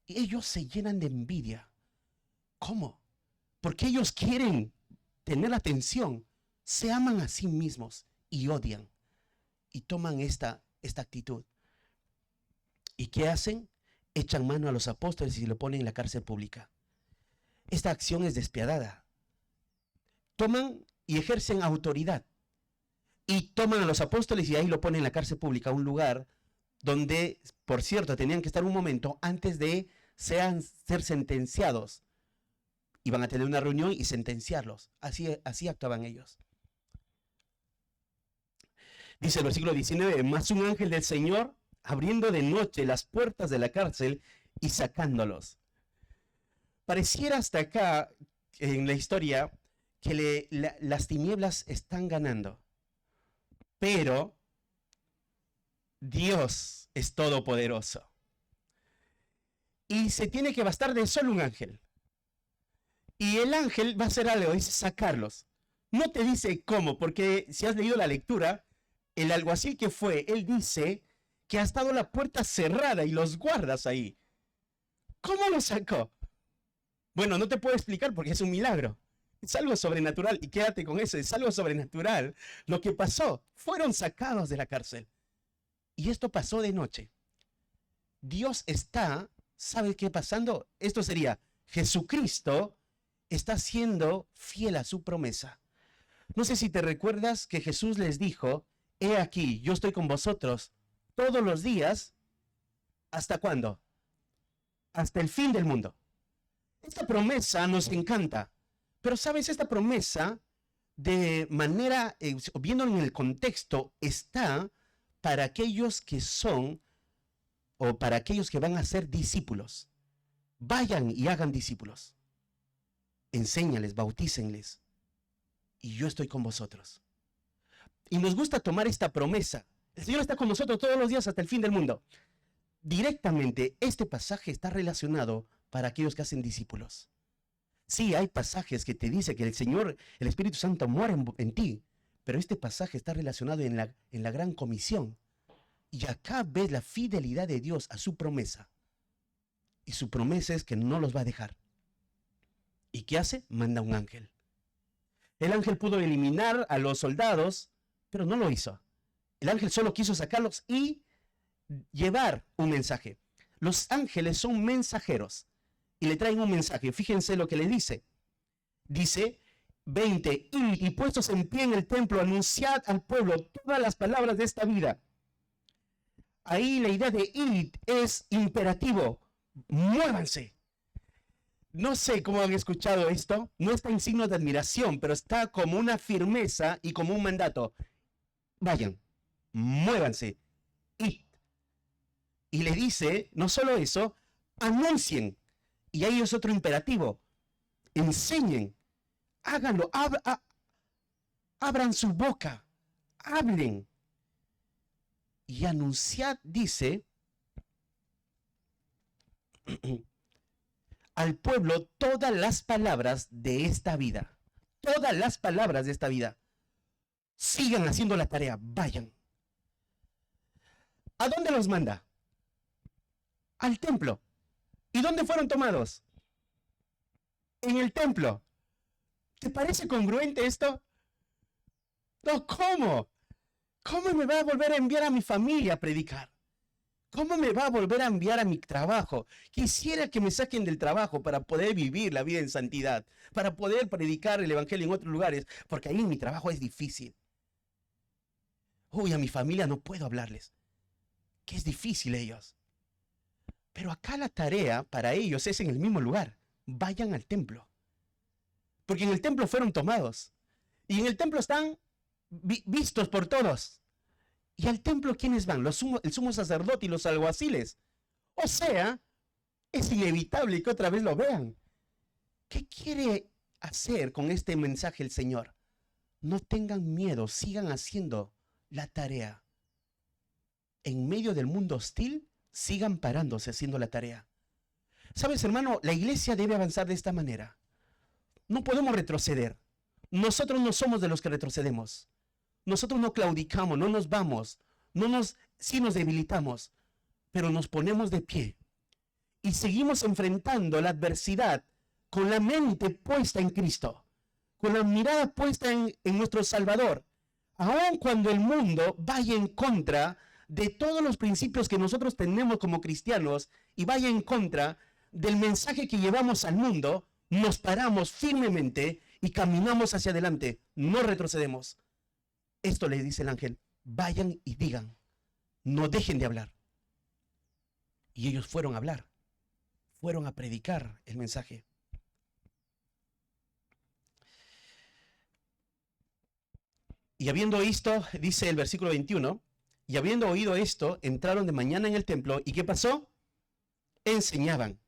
Y ellos se llenan de envidia. ¿Cómo? Porque ellos quieren tener atención, se aman a sí mismos y odian. Y toman esta actitud. ¿Y qué hacen? Echan mano a los apóstoles y lo ponen en la cárcel pública. Esta acción es despiadada. Toman y ejercen autoridad. Y toman a los apóstoles y ahí lo ponen en la cárcel pública, un lugar donde, por cierto, tenían que estar un momento antes de ser sentenciados. Iban a tener una reunión y sentenciarlos. Así actuaban ellos. Dice el versículo 19, más un ángel del Señor abriendo de noche las puertas de la cárcel y sacándolos. Pareciera hasta acá en la historia que las tinieblas están ganando. Pero Dios es todopoderoso. Y se tiene que bastar de solo un ángel. Y el ángel va a hacer algo, dice sacarlos. No te dice cómo, porque si has leído la lectura, el alguacil que fue, él dice que ha estado la puerta cerrada y los guardas ahí. ¿Cómo lo sacó? Bueno, no te puedo explicar porque es un milagro. Es algo sobrenatural, y quédate con eso, es algo sobrenatural. Lo que pasó, fueron sacados de la cárcel. Y esto pasó de noche. Dios está, ¿sabe qué pasando? Esto sería, Jesucristo está siendo fiel a su promesa. No sé si te recuerdas que Jesús les dijo, he aquí, yo estoy con vosotros todos los días. ¿Hasta cuándo? Hasta el fin del mundo. Esta promesa nos encanta, pero sabes, esta promesa de manera, viéndolo en el contexto, está para aquellos que son, o para aquellos que van a ser discípulos. Vayan y hagan discípulos. Enséñales, bautícenles. Y yo estoy con vosotros. Y nos gusta tomar esta promesa. El Señor está con nosotros todos los días hasta el fin del mundo. Directamente, este pasaje está relacionado para aquellos que hacen discípulos. Sí, hay pasajes que te dice que el Señor, el Espíritu Santo muere en ti, pero este pasaje está relacionado en la gran comisión. Y acá ves la fidelidad de Dios a su promesa. Y su promesa es que no los va a dejar. ¿Y qué hace? Manda un ángel. El ángel pudo eliminar a los soldados, pero no lo hizo. El ángel solo quiso sacarlos y llevar un mensaje. Los ángeles son mensajeros y le traen un mensaje. Fíjense lo que le dice. Dice 20, y puestos en pie en el templo, anunciad al pueblo todas las palabras de esta vida. Ahí la idea de ir es imperativo. Muévanse. No sé cómo han escuchado esto. No está en signo de admiración, pero está como una firmeza y como un mandato. Vayan, muévanse. Y le dice, no solo eso, anuncien. Y ahí es otro imperativo. Enseñen. Háganlo. Abran su boca. Hablen. Y anunciad, dice, al pueblo todas las palabras de esta vida. Todas las palabras de esta vida. Sigan haciendo la tarea. Vayan. ¿A dónde los manda? Al templo. ¿Y dónde fueron tomados? En el templo. ¿Te parece congruente esto? No, ¿cómo? ¿Cómo me va a volver a enviar a mi familia a predicar? ¿Cómo me va a volver a enviar a mi trabajo? Quisiera que me saquen del trabajo para poder vivir la vida en santidad, para poder predicar el evangelio en otros lugares, porque ahí en mi trabajo es difícil. Uy, a mi familia no puedo hablarles, que es difícil ellos. Pero acá la tarea para ellos es en el mismo lugar. Vayan al templo. Porque en el templo fueron tomados. Y en el templo están vistos por todos. ¿Y al templo quiénes van? El sumo sacerdote y los alguaciles. O sea, es inevitable que otra vez lo vean. ¿Qué quiere hacer con este mensaje el Señor? No tengan miedo, sigan haciendo la tarea. En medio del mundo hostil, sigan parándose haciendo la tarea. ¿Sabes, hermano? La iglesia debe avanzar de esta manera. No podemos retroceder. Nosotros no somos de los que retrocedemos. Nosotros no claudicamos, no nos vamos, sí nos debilitamos, pero nos ponemos de pie y seguimos enfrentando la adversidad con la mente puesta en Cristo, con la mirada puesta en nuestro Salvador, aun cuando el mundo vaya en contra de todos los principios que nosotros tenemos como cristianos y vaya en contra del mensaje que llevamos al mundo. Nos paramos firmemente y caminamos hacia adelante, no retrocedemos. Esto le dice el ángel, vayan y digan, no dejen de hablar. Y ellos fueron a hablar, fueron a predicar el mensaje. Y habiendo visto, dice el versículo 21, y habiendo oído esto, entraron de mañana en el templo, ¿y qué pasó? Enseñaban.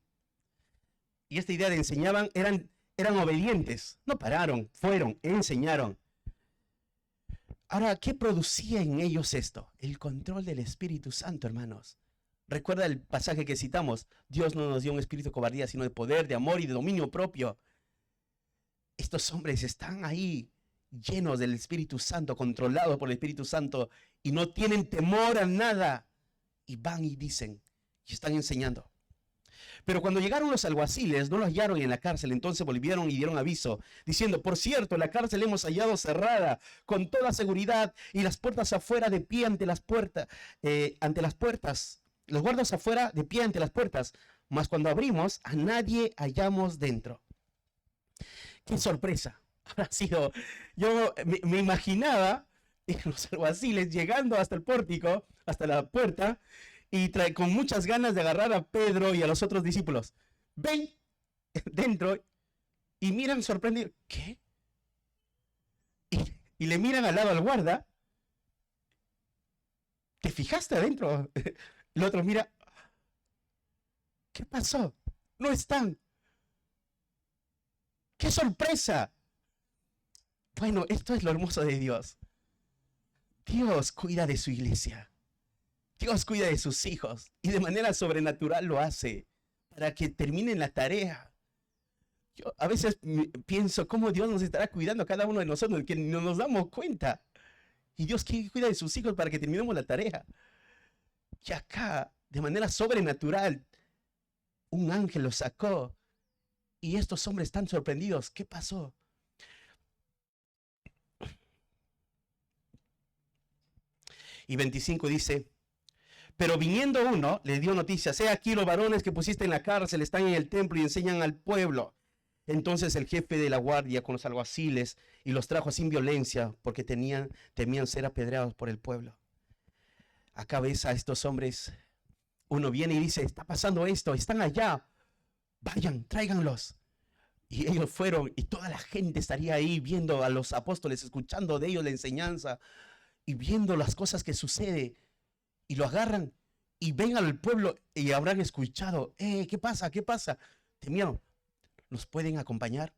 Y esta idea de enseñaban, eran obedientes, no pararon, fueron, enseñaron. Ahora, ¿qué producía en ellos esto? El control del Espíritu Santo, hermanos. Recuerda el pasaje que citamos. Dios no nos dio un espíritu de cobardía, sino de poder, de amor y de dominio propio. Estos hombres están ahí, llenos del Espíritu Santo, controlados por el Espíritu Santo, y no tienen temor a nada. Y van y dicen, y están enseñando. Pero cuando llegaron los alguaciles, no lo hallaron en la cárcel. Entonces volvieron y dieron aviso, diciendo: por cierto, la cárcel hemos hallado cerrada con toda seguridad, y las puertas afuera de pie ante las puertas, los guardas afuera de pie ante las puertas. Mas cuando abrimos, a nadie hallamos dentro. ¡Qué sorpresa! Habrá sido, yo me imaginaba los alguaciles llegando hasta el pórtico, hasta la puerta, y con muchas ganas de agarrar a Pedro y a los otros discípulos. Ven dentro y miran sorprendidos. ¿Qué? Y le miran al lado al guarda. ¿Te fijaste adentro? El otro mira. ¿Qué pasó? No están. ¡Qué sorpresa! Bueno, esto es lo hermoso de Dios. Dios cuida de su iglesia. Dios cuida de sus hijos y de manera sobrenatural lo hace para que terminen la tarea. Yo a veces pienso cómo Dios nos estará cuidando a cada uno de nosotros, que no nos damos cuenta. Y Dios cuida de sus hijos para que terminemos la tarea. Y acá, de manera sobrenatural, un ángel los sacó. Y estos hombres están sorprendidos. ¿Qué pasó? Y 25 dice: pero viniendo uno, le dio noticias: he aquí los varones que pusiste en la cárcel están en el templo y enseñan al pueblo. Entonces el jefe de la guardia con los alguaciles y los trajo sin violencia, porque temían ser apedreados por el pueblo. Acá ves a estos hombres, uno viene y dice: está pasando esto, están allá, vayan, tráiganlos. Y ellos fueron, y toda la gente estaría ahí viendo a los apóstoles, escuchando de ellos la enseñanza y viendo las cosas que sucede. Y lo agarran y ven al pueblo y habrán escuchado: ¿qué pasa? ¿Qué pasa? Temieron. ¿Nos pueden acompañar?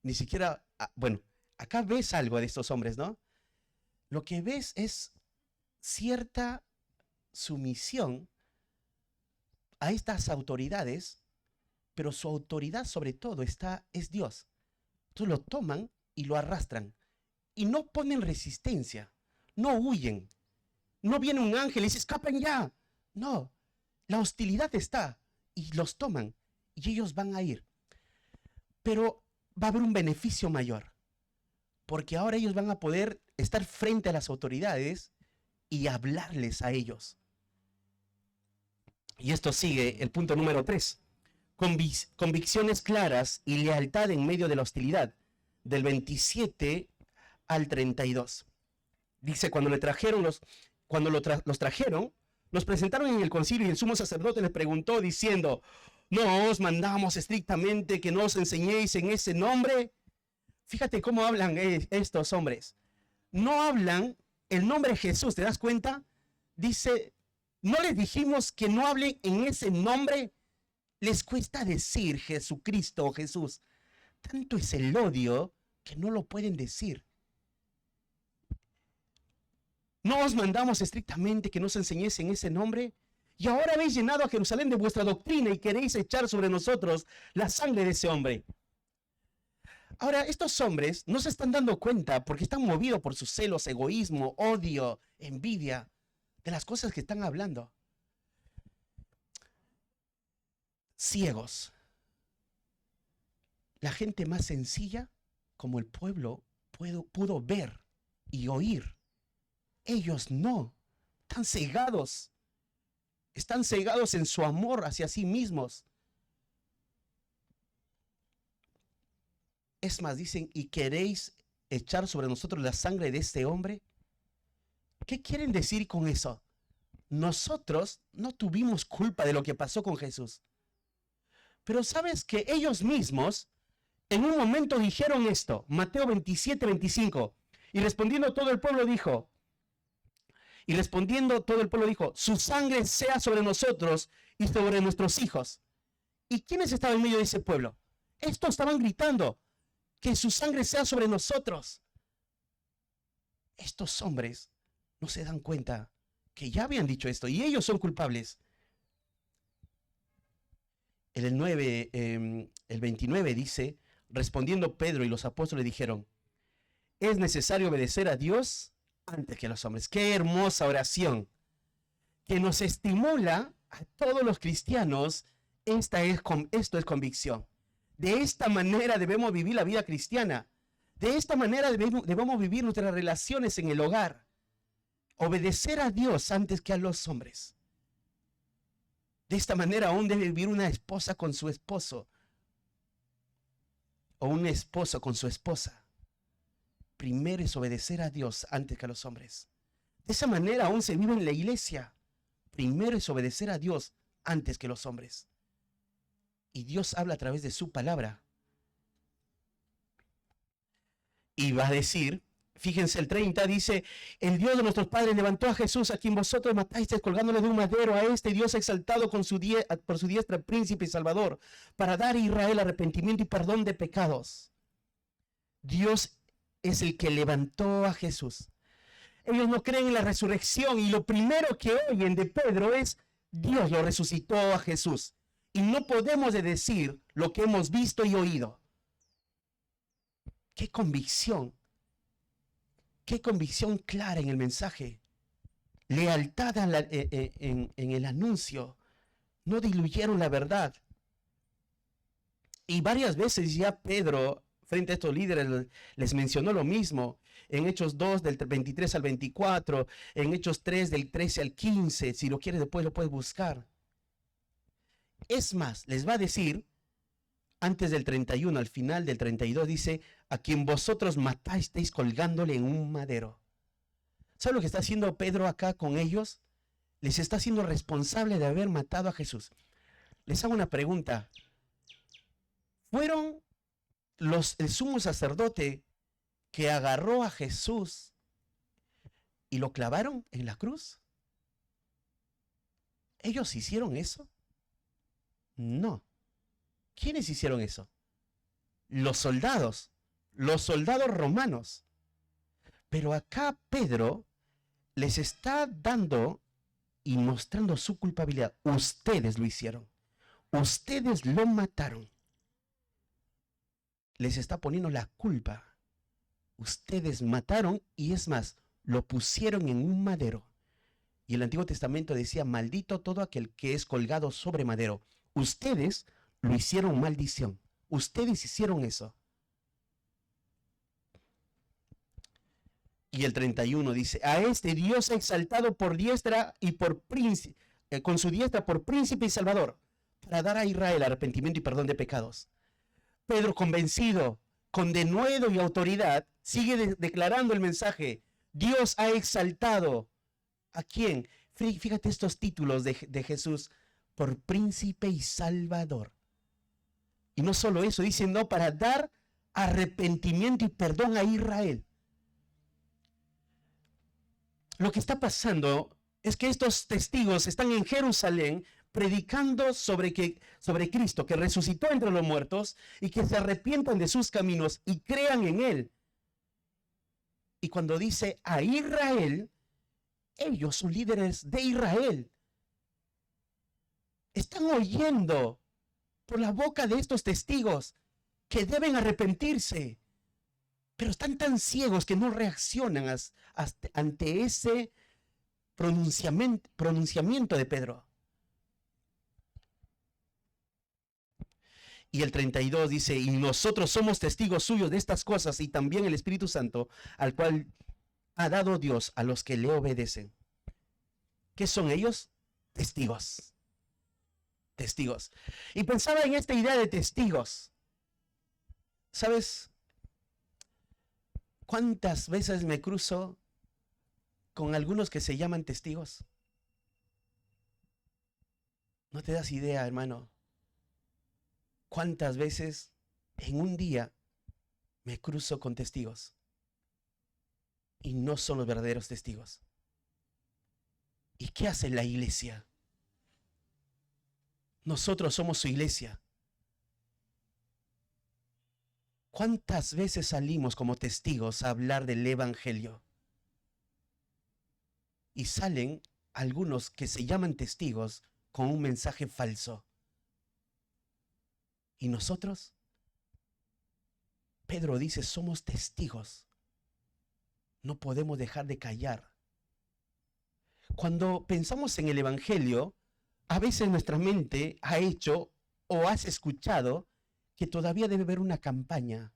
Ni siquiera, bueno, acá ves algo de estos hombres, ¿no? Lo que ves es cierta sumisión a estas autoridades, pero su autoridad sobre todo es Dios. Entonces lo toman y lo arrastran y no ponen resistencia, no huyen. No viene un ángel y dice: escapen ya. No, la hostilidad está y los toman y ellos van a ir. Pero va a haber un beneficio mayor, porque ahora ellos van a poder estar frente a las autoridades y hablarles a ellos. Y esto sigue el punto número 3. Convicciones claras y lealtad en medio de la hostilidad, del 27 al 32. Dice: cuando los trajeron, los presentaron en el concilio, y el sumo sacerdote les preguntó diciendo: ¿no os mandamos estrictamente que no os enseñéis en ese nombre? Fíjate cómo hablan estos hombres. No hablan el nombre de Jesús, ¿te das cuenta? Dice: ¿no les dijimos que no hablen en ese nombre? Les cuesta decir Jesucristo o Jesús. Tanto es el odio que no lo pueden decir. ¿No os mandamos estrictamente que nos enseñéis en ese nombre? Y ahora habéis llenado a Jerusalén de vuestra doctrina y queréis echar sobre nosotros la sangre de ese hombre. Ahora, estos hombres no se están dando cuenta, porque están movidos por sus celos, egoísmo, odio, envidia, de las cosas que están hablando. Ciegos. La gente más sencilla, como el pueblo, pudo ver y oír. Ellos no, están cegados en su amor hacia sí mismos. Es más, dicen: ¿y queréis echar sobre nosotros la sangre de este hombre? ¿Qué quieren decir con eso? Nosotros no tuvimos culpa de lo que pasó con Jesús. Pero sabes que ellos mismos en un momento dijeron esto, Mateo 27, 25, y respondiendo todo el pueblo dijo: su sangre sea sobre nosotros y sobre nuestros hijos. ¿Y quiénes estaban en medio de ese pueblo? Estos estaban gritando: que su sangre sea sobre nosotros. Estos hombres no se dan cuenta que ya habían dicho esto y ellos son culpables. El 29 dice: respondiendo Pedro y los apóstoles dijeron: es necesario obedecer a Dios antes que a los hombres. Qué hermosa oración que nos estimula a todos los cristianos Esto es convicción. De esta manera debemos vivir la vida cristiana. De esta manera debemos vivir nuestras relaciones en el hogar. Obedecer a Dios antes que a los hombres. De esta manera aún debe vivir una esposa con su esposo. O un esposo con su esposa. Primero es obedecer a Dios antes que a los hombres. De esa manera aún se vive en la iglesia. Primero es obedecer a Dios antes que los hombres. Y Dios habla a través de su palabra. Y va a decir, fíjense el 30, dice, el Dios de nuestros padres levantó a Jesús, a quien vosotros matasteis colgándole de un madero, a este Dios exaltado por su diestra, príncipe y salvador, para dar a Israel arrepentimiento y perdón de pecados. Dios es el que levantó a Jesús. Ellos no creen en la resurrección y lo primero que oyen de Pedro es, Dios lo resucitó a Jesús. Y no podemos decir lo que hemos visto y oído. ¡Qué convicción! ¡Qué convicción clara en el mensaje! Lealtad en el anuncio. No diluyeron la verdad. Y varias veces ya Pedro, frente a estos líderes, les mencionó lo mismo. En Hechos 2, del 23 al 24. En Hechos 3, del 13 al 15. Si lo quieres, después lo puedes buscar. Es más, les va a decir, antes del 31, al final del 32, dice, a quien vosotros matasteis colgándole en un madero. ¿Sabe lo que está haciendo Pedro acá con ellos? Les está haciendo responsable de haber matado a Jesús. Les hago una pregunta. ¿Fueron el sumo sacerdote que agarró a Jesús y lo clavaron en la cruz? ¿Ellos hicieron eso? No. ¿Quiénes hicieron eso? Los soldados romanos. Pero acá Pedro les está dando y mostrando su culpabilidad. Ustedes lo hicieron. Ustedes lo mataron. Les está poniendo la culpa. Ustedes mataron y es más, lo pusieron en un madero. Y el Antiguo Testamento decía, maldito todo aquel que es colgado sobre madero. Ustedes lo hicieron maldición. Ustedes hicieron eso. Y el 31 dice, a este Dios ha exaltado por diestra y por príncipe, con su diestra por príncipe y salvador, para dar a Israel arrepentimiento y perdón de pecados. Pedro, convencido, con denuedo y autoridad, sigue declarando el mensaje. Dios ha exaltado. ¿A quién? Fíjate estos títulos de Jesús, por príncipe y salvador. Y no solo eso, dice, no, para dar arrepentimiento y perdón a Israel. Lo que está pasando es que estos testigos están en Jerusalén predicando sobre Cristo, que resucitó entre los muertos y que se arrepientan de sus caminos y crean en Él. Y cuando dice a Israel, ellos son líderes de Israel. Están oyendo por la boca de estos testigos que deben arrepentirse, pero están tan ciegos que no reaccionan ante ese pronunciamiento de Pedro. Y el 32 dice, y nosotros somos testigos suyos de estas cosas y también el Espíritu Santo, al cual ha dado Dios a los que le obedecen. ¿Qué son ellos? Testigos. Testigos. Y pensaba en esta idea de testigos. ¿Sabes cuántas veces me cruzo con algunos que se llaman testigos? No te das idea, hermano. ¿Cuántas veces en un día me cruzo con testigos? Y no son los verdaderos testigos. ¿Y qué hace la iglesia? Nosotros somos su iglesia. ¿Cuántas veces salimos como testigos a hablar del evangelio? Y salen algunos que se llaman testigos con un mensaje falso. ¿Y nosotros? Pedro dice, somos testigos. No podemos dejar de callar. Cuando pensamos en el evangelio, a veces nuestra mente ha hecho o has escuchado que todavía debe haber una campaña.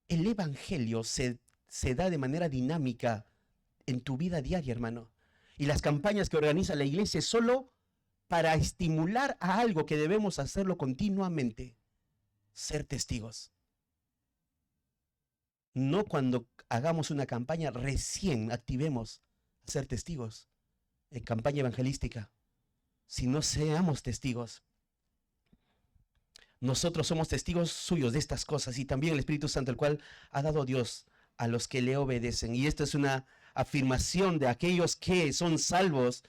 El evangelio se da de manera dinámica en tu vida diaria, hermano. Y las campañas que organiza la iglesia es solo para estimular a algo que debemos hacerlo continuamente: ser testigos. No cuando hagamos una campaña recién activemos a ser testigos en campaña evangelística, sino seamos testigos. Nosotros somos testigos suyos de estas cosas, y también el Espíritu Santo, el cual ha dado Dios a los que le obedecen. Y esto es una afirmación de aquellos que son salvos,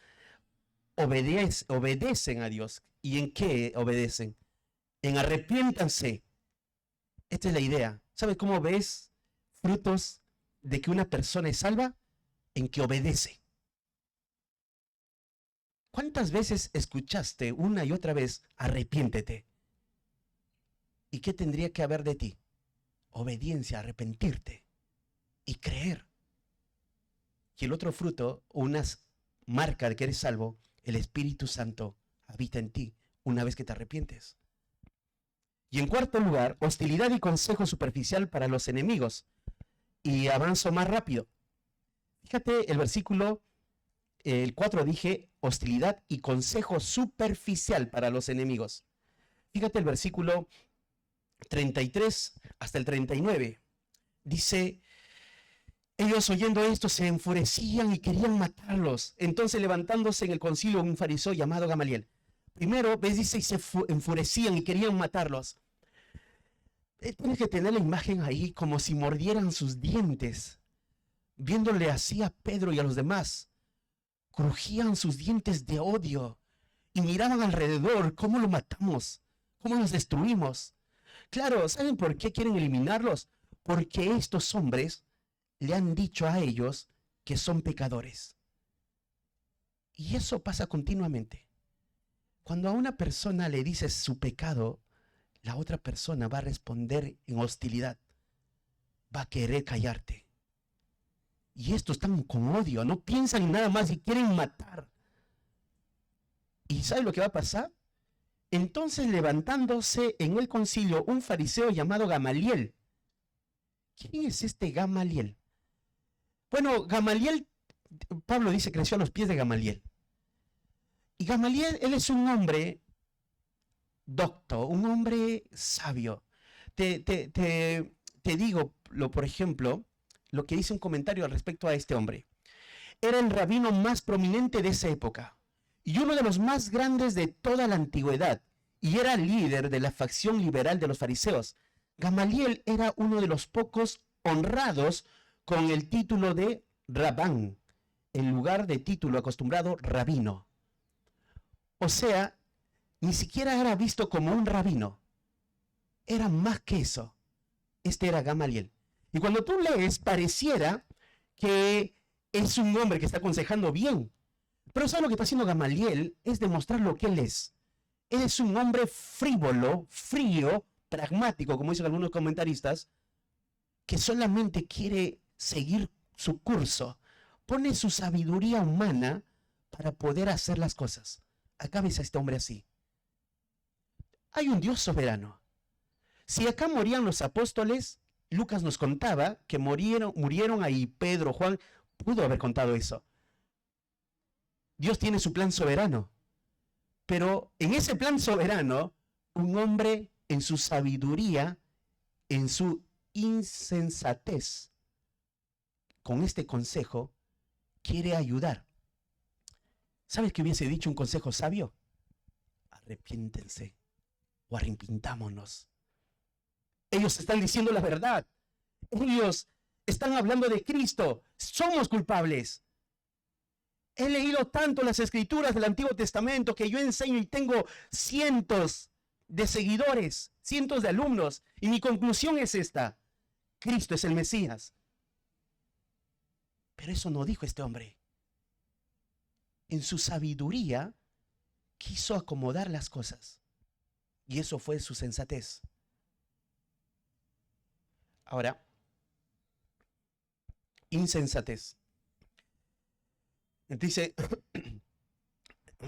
obedecen a Dios. ¿Y en qué obedecen? En arrepiéntanse. Esta es la idea. ¿Sabes cómo ves frutos de que una persona es salva? En que obedece. ¿Cuántas veces escuchaste una y otra vez arrepiéntete? ¿Y qué tendría que haber de ti? Obediencia, arrepentirte y creer. Y el otro fruto, una marca de que eres salvo, el Espíritu Santo habita en ti una vez que te arrepientes. Y en cuarto lugar, hostilidad y consejo superficial para los enemigos. Y avanzo más rápido. Fíjate el versículo, el 4 dije, hostilidad y consejo superficial para los enemigos. Fíjate el versículo 33 hasta el 39. Dice: ellos oyendo esto se enfurecían y querían matarlos. Entonces, levantándose en el concilio un fariseo llamado Gamaliel. Primero, ves, dice, y se enfurecían y querían matarlos. Tienes que tener la imagen ahí como si mordieran sus dientes, viéndole así a Pedro y a los demás. Crujían sus dientes de odio y miraban alrededor. ¿Cómo lo matamos? ¿Cómo los destruimos? Claro, ¿saben por qué quieren eliminarlos? Porque estos hombres le han dicho a ellos que son pecadores. Y eso pasa continuamente. Cuando a una persona le dices su pecado, la otra persona va a responder en hostilidad. Va a querer callarte. Y estos están con odio, no piensan en nada más y quieren matar. ¿Y sabe lo que va a pasar? Entonces, levantándose en el concilio un fariseo llamado Gamaliel. ¿Quién es este Gamaliel? Bueno, Gamaliel, Pablo dice, creció a los pies de Gamaliel. Y Gamaliel, él es un hombre docto, un hombre sabio. Te digo, por ejemplo, lo que dice un comentario al respecto a este hombre. Era el rabino más prominente de esa época y uno de los más grandes de toda la antigüedad, y era líder de la facción liberal de los fariseos. Gamaliel era uno de los pocos honrados con el título de Rabán, en lugar de título acostumbrado rabino. O sea, ni siquiera era visto como un rabino. Era más que eso. Este era Gamaliel. Y cuando tú lees, pareciera que es un hombre que está aconsejando bien. Pero ¿sabes lo que está haciendo Gamaliel? Es demostrar lo que él es. Él es un hombre frívolo, frío, pragmático, como dicen algunos comentaristas, que solamente quiere seguir su curso. Pone su sabiduría humana para poder hacer las cosas. Acá ves a este hombre así. Hay un Dios soberano. Si acá morían los apóstoles, Lucas nos contaba que murieron ahí Pedro, Juan, pudo haber contado eso. Dios tiene su plan soberano. Pero en ese plan soberano, un hombre en su sabiduría, en su insensatez, con este consejo, quiere ayudar. ¿Sabes qué hubiese dicho un consejo sabio? Arrepiéntense o arrepintámonos. Ellos están diciendo la verdad. Ellos están hablando de Cristo. Somos culpables. He leído tanto las escrituras del Antiguo Testamento que yo enseño y tengo cientos de seguidores, cientos de alumnos. Y mi conclusión es esta: Cristo es el Mesías. Pero eso no dijo este hombre. En su sabiduría quiso acomodar las cosas. Y eso fue su sensatez. Ahora, insensatez. Dice,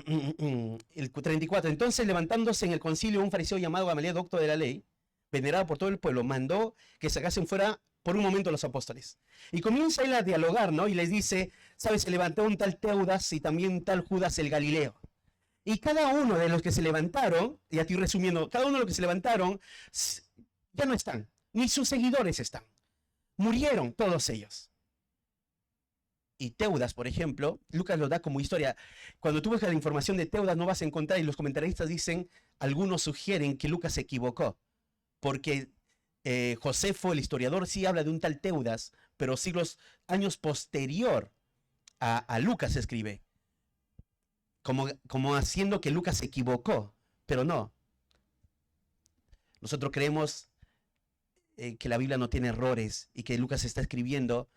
el 34. Entonces, levantándose en el concilio un fariseo llamado Gamaliel, doctor de la ley, venerado por todo el pueblo, mandó que sacasen fuera por un momento los apóstoles. Y comienza él a dialogar, ¿no? Y les dice, ¿sabes? Se levantó un tal Teudas y también un tal Judas el Galileo. Y cada uno de los que se levantaron, y estoy resumiendo, cada uno de los que se levantaron ya no están, ni sus seguidores están. Murieron todos ellos. Y Teudas, por ejemplo, Lucas lo da como historia. Cuando tú buscas la información de Teudas no vas a encontrar, y los comentaristas dicen, algunos sugieren que Lucas se equivocó, porque Josefo, el historiador, sí habla de un tal Teudas, pero años posterior a Lucas se escribe, como haciendo que Lucas se equivocó, pero no. Nosotros creemos que la Biblia no tiene errores y que Lucas está escribiendo,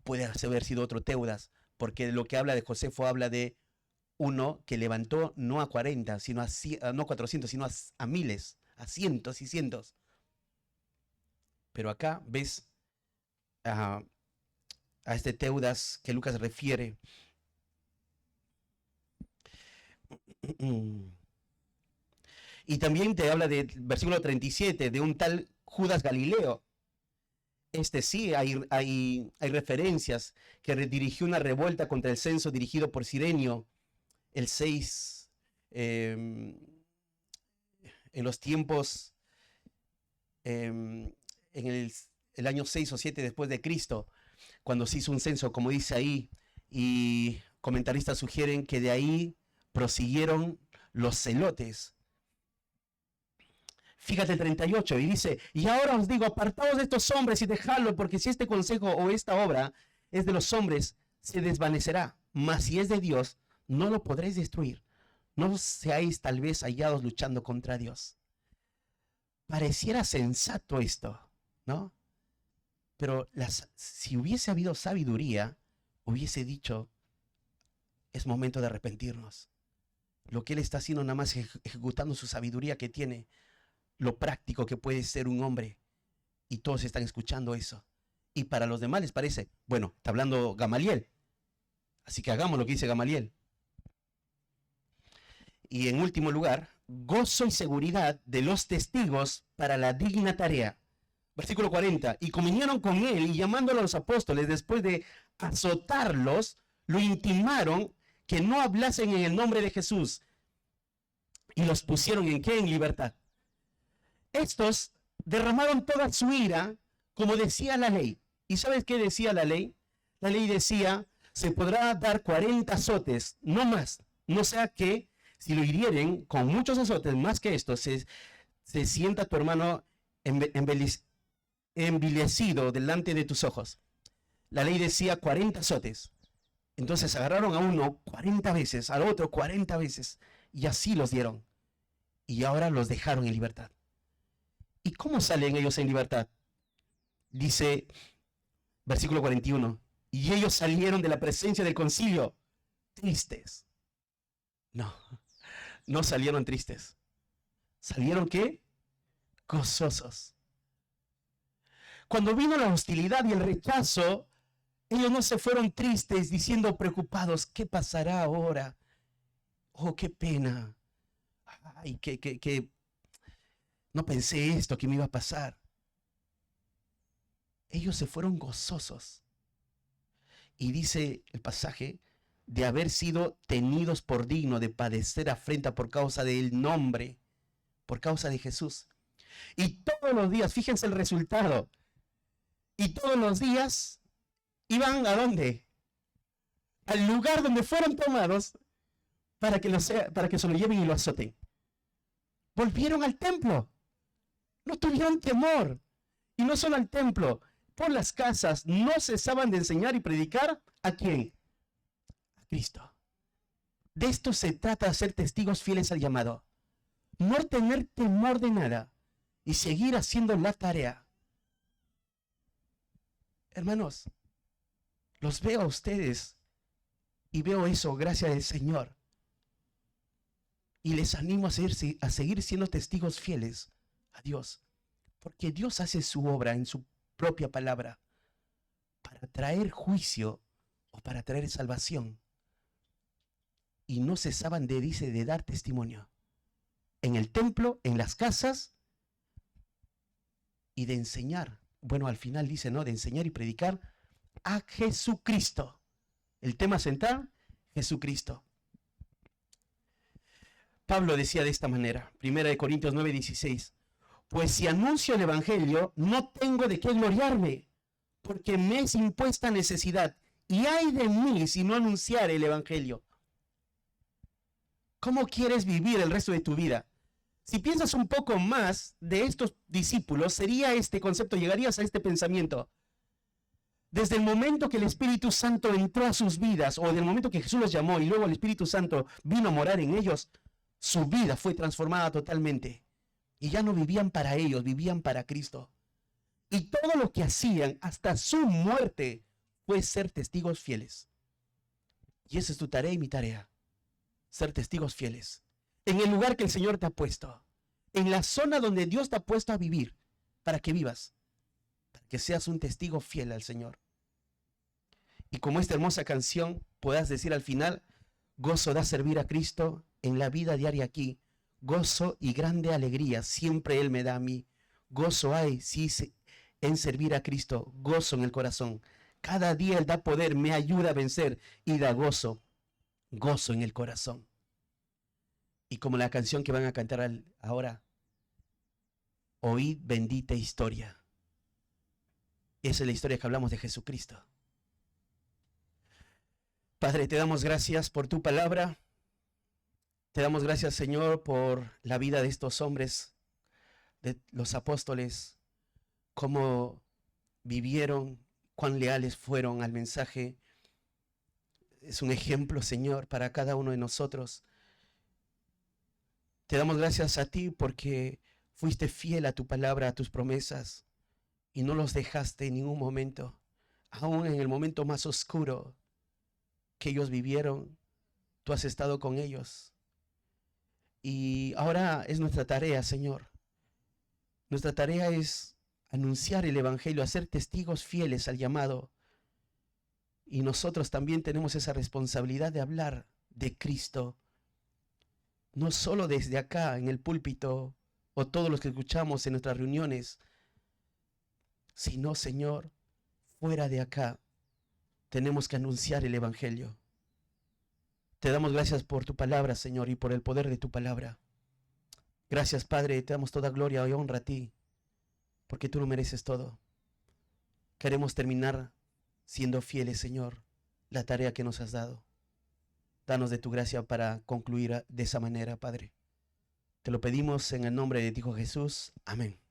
puede haber sido otro Teudas, porque lo que habla de Josefo habla de uno que levantó no a 40, sino no a 400, sino a miles, a cientos y cientos. Pero acá ves a este Teudas que Lucas refiere. Y también te habla del versículo 37, de un tal Judas Galileo. Sí, hay referencias que dirigió una revuelta contra el censo dirigido por Cirenio el 6, en los tiempos, en el año 6 o 7 después de Cristo, cuando se hizo un censo, como dice ahí, y comentaristas sugieren que de ahí prosiguieron los celotes. Fíjate el 38 y dice, y ahora os digo, apartaos de estos hombres y dejadlo, porque si este consejo o esta obra es de los hombres, se desvanecerá, mas si es de Dios, no lo podréis destruir. No seáis tal vez hallados luchando contra Dios. Pareciera sensato esto, ¿no? Pero si hubiese habido sabiduría, hubiese dicho, es momento de arrepentirnos. Lo que él está haciendo nada más ejecutando su sabiduría que tiene, lo práctico que puede ser un hombre, y todos están escuchando eso. Y para los demás les parece, bueno, está hablando Gamaliel, así que hagamos lo que dice Gamaliel. Y en último lugar, gozo y seguridad de los testigos para la digna tarea. Versículo 40, y comieron con él y llamándolo a los apóstoles, después de azotarlos, lo intimaron que no hablasen en el nombre de Jesús. Y los pusieron ¿en qué? En libertad. Estos derramaron toda su ira, como decía la ley. ¿Y sabes qué decía la ley? La ley decía, se podrá dar 40 azotes, no más. No sea que si lo hirieren con muchos azotes, más que esto, se sienta tu hermano envilecido delante de tus ojos. La ley decía 40 azotes. Entonces agarraron a uno 40 veces, al otro 40 veces, y así los dieron. Y ahora los dejaron en libertad. ¿Y cómo salen ellos en libertad? Dice, versículo 41, y ellos salieron de la presencia del concilio tristes. No, no salieron tristes. ¿Salieron qué? Gozosos. Cuando vino la hostilidad y el rechazo, ellos no se fueron tristes diciendo preocupados, ¿qué pasará ahora? Oh, qué pena. Ay, que no pensé esto que me iba a pasar. Ellos se fueron gozosos. Y dice el pasaje, de haber sido tenidos por digno de padecer afrenta por causa del nombre, por causa de Jesús. Y todos los días, fíjense el resultado, y todos los días iban ¿a dónde? Al lugar donde fueron tomados para que se lo lleven y lo azoten. Volvieron al templo. No tuvieron temor. Y no solo al templo, por las casas no cesaban de enseñar y predicar ¿a quién? A Cristo. De esto se trata de ser testigos fieles al llamado. No tener temor de nada y seguir haciendo la tarea. Hermanos, los veo a ustedes y veo eso gracias al Señor. Y les animo a seguir siendo testigos fieles a Dios. Porque Dios hace su obra en su propia palabra para traer juicio o para traer salvación. y no cesaban de dar testimonio. En el templo, en las casas, y de enseñar. Bueno, al final dice, ¿no? De enseñar y predicar a Jesucristo. El tema central, Jesucristo. Pablo decía de esta manera, 1 Corintios 9:16, pues si anuncio el evangelio, no tengo de qué gloriarme, porque me es impuesta necesidad, y ay de mí si no anunciar el evangelio. ¿Cómo quieres vivir el resto de tu vida? Si piensas un poco más de estos discípulos, sería este concepto, llegarías a este pensamiento. Desde el momento que el Espíritu Santo entró a sus vidas, o del momento que Jesús los llamó y luego el Espíritu Santo vino a morar en ellos, su vida fue transformada totalmente. Y ya no vivían para ellos, vivían para Cristo. Y todo lo que hacían hasta su muerte fue ser testigos fieles. Y esa es tu tarea y mi tarea, ser testigos fieles. En el lugar que el Señor te ha puesto, en la zona donde Dios te ha puesto a vivir, para que vivas, para que seas un testigo fiel al Señor. Y como esta hermosa canción, puedas decir al final, gozo da servir a Cristo en la vida diaria aquí, gozo y grande alegría siempre Él me da a mí, gozo hay sí, en servir a Cristo, gozo en el corazón. Cada día Él da poder, me ayuda a vencer y da gozo, gozo en el corazón. Y como la canción que van a cantar ahora, oíd bendita historia. Esa es la historia que hablamos de Jesucristo. Padre, te damos gracias por tu palabra. Te damos gracias, Señor, por la vida de estos hombres, de los apóstoles, cómo vivieron, cuán leales fueron al mensaje. Es un ejemplo, Señor, para cada uno de nosotros. Te damos gracias a ti porque fuiste fiel a tu palabra, a tus promesas, y no los dejaste en ningún momento, aún en el momento más oscuro que ellos vivieron, tú has estado con ellos. Y ahora es nuestra tarea, Señor. Nuestra tarea es anunciar el evangelio, hacer testigos fieles al llamado. Y nosotros también tenemos esa responsabilidad de hablar de Cristo, no solo desde acá en el púlpito o todos los que escuchamos en nuestras reuniones, sino, Señor, fuera de acá tenemos que anunciar el evangelio. Te damos gracias por tu palabra, Señor, y por el poder de tu palabra. Gracias, Padre, te damos toda gloria y honra a ti, porque tú lo mereces todo. Queremos terminar siendo fieles, Señor, la tarea que nos has dado. Danos de tu gracia para concluir de esa manera, Padre. Te lo pedimos en el nombre de tu Hijo Jesús. Amén.